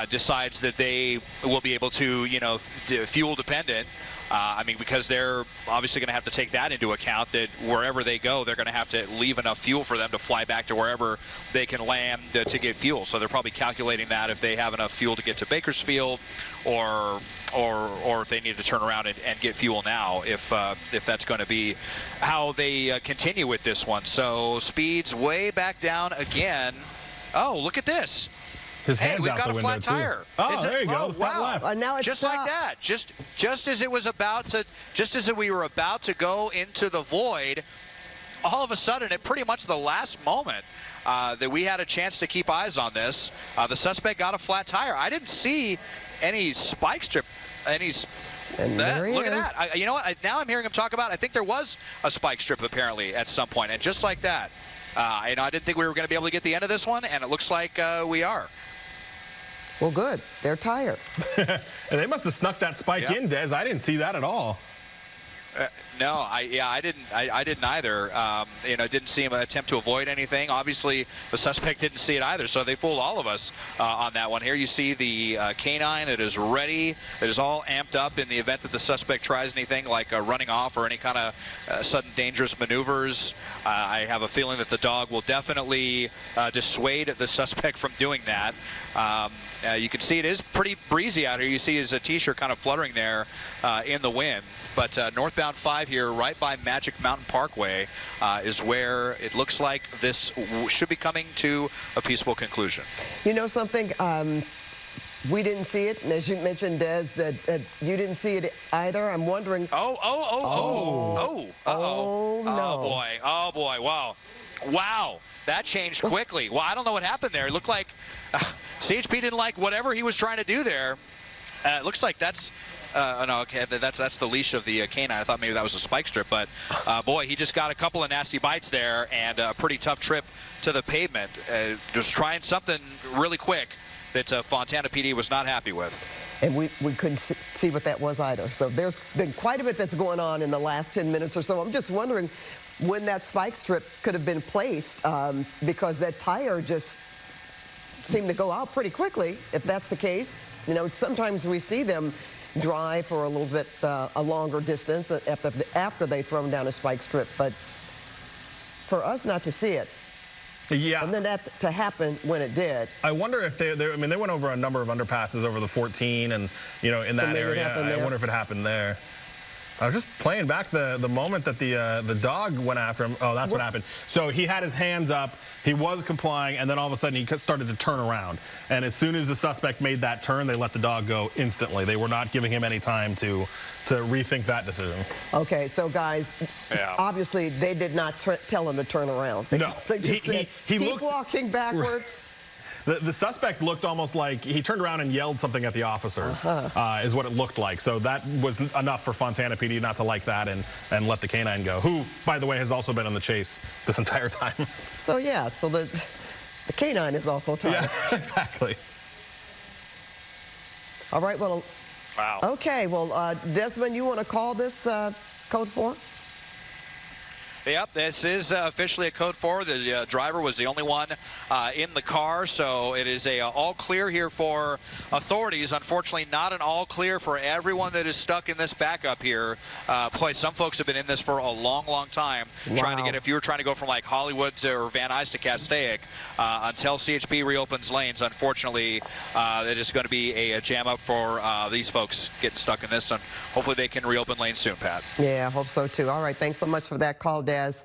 decides that they will be able to, you know, fuel dependent. I mean, because they're obviously going to have to take that into account, that wherever they go, they're going to have to leave enough fuel for them to fly back to wherever they can land to get fuel. So they're probably calculating that if they have enough fuel to get to Bakersfield, or if they need to turn around and get fuel now, if that's going to be how they continue with this one. So speeds way back down again. Oh, look at this. His hands hey, we've out got the a window flat tire. Too. Oh, there you go. The front left. Now it's just stopped. like that. Just as it was about to, just as we were about to go into the void, all of a sudden, at pretty much the last moment that we had a chance to keep eyes on this, the suspect got a flat tire. I didn't see any spike strip, any. And there he look is. at that. You know what? Now I'm hearing him talk about, I think there was a spike strip apparently at some point, and just like that. You know, I didn't think we were going to be able to get the end of this one, and it looks like we are. Well, good. They're tired. And they must have snuck that spike in, Des. I didn't see that at all. No, I didn't either. You know, didn't see him attempt to avoid anything. Obviously, the suspect didn't see it either, so they fooled all of us on that one. Here you see the K-9 that is ready, that is all amped up in the event that the suspect tries anything like running off or any kind of sudden dangerous maneuvers. I have a feeling that the dog will definitely dissuade the suspect from doing that. You can see it is pretty breezy out here. You see his T-shirt kind of fluttering there in the wind. But northbound 5 here, right by Magic Mountain Parkway, is where it looks like this should be coming to a peaceful conclusion. You know something? We didn't see it, and as you mentioned, Des, that you didn't see it either. I'm wondering. Oh No. Oh boy! Wow! That changed quickly. Well, I don't know what happened there. It looked like CHP didn't like whatever he was trying to do there. It looks like that's. No, okay, that's the leash of the K-9. I thought maybe that was a spike strip, but boy, he just got a couple of nasty bites there and a pretty tough trip to the pavement. Just trying something really quick that Fontana PD was not happy with. And we couldn't see what that was either. So there's been quite a bit that's going on in the last 10 minutes or so. I'm just wondering when that spike strip could have been placed, because that tire just seemed to go out pretty quickly, if that's the case. You know, sometimes we see them drive for a little bit a longer distance after they've thrown down a spike strip, but for us not to see it, yeah, and then that to happen when it did. I wonder if I mean, they went over a number of underpasses over the 14, and you know, in that area, I wonder if it happened there. I was just playing back the moment that the dog went after him. Oh, that's what happened. So he had his hands up. He was complying, and then all of a sudden he started to turn around. And as soon as the suspect made that turn, they let the dog go instantly. They were not giving him any time to rethink that decision. Okay, so guys, obviously they did not tell him to turn around. They just said, keep walking backwards. The suspect looked almost like he turned around and yelled something at the officers, is what it looked like. So that was enough for Fontana PD not to like that and let the K-9 go, who, by the way, has also been on the chase this entire time. So, yeah, so the K-9 is also tired. Yeah, exactly. All right, well, wow. Okay, well, Desmond, you want to call this Code 4? Yep, this is officially a code 4. The driver was the only one in the car, so it is a all clear here for authorities. Unfortunately, not an all clear for everyone that is stuck in this backup here. Boy, some folks have been in this for a long, long time. Wow. Trying to get, if you were trying to go from like Hollywood or Van Nuys to Castaic, until CHP reopens lanes, unfortunately, it is going to be a jam up for these folks getting stuck in this, and hopefully they can reopen lanes soon, Pat. Yeah, I hope so too. All right, thanks so much for that call, Des.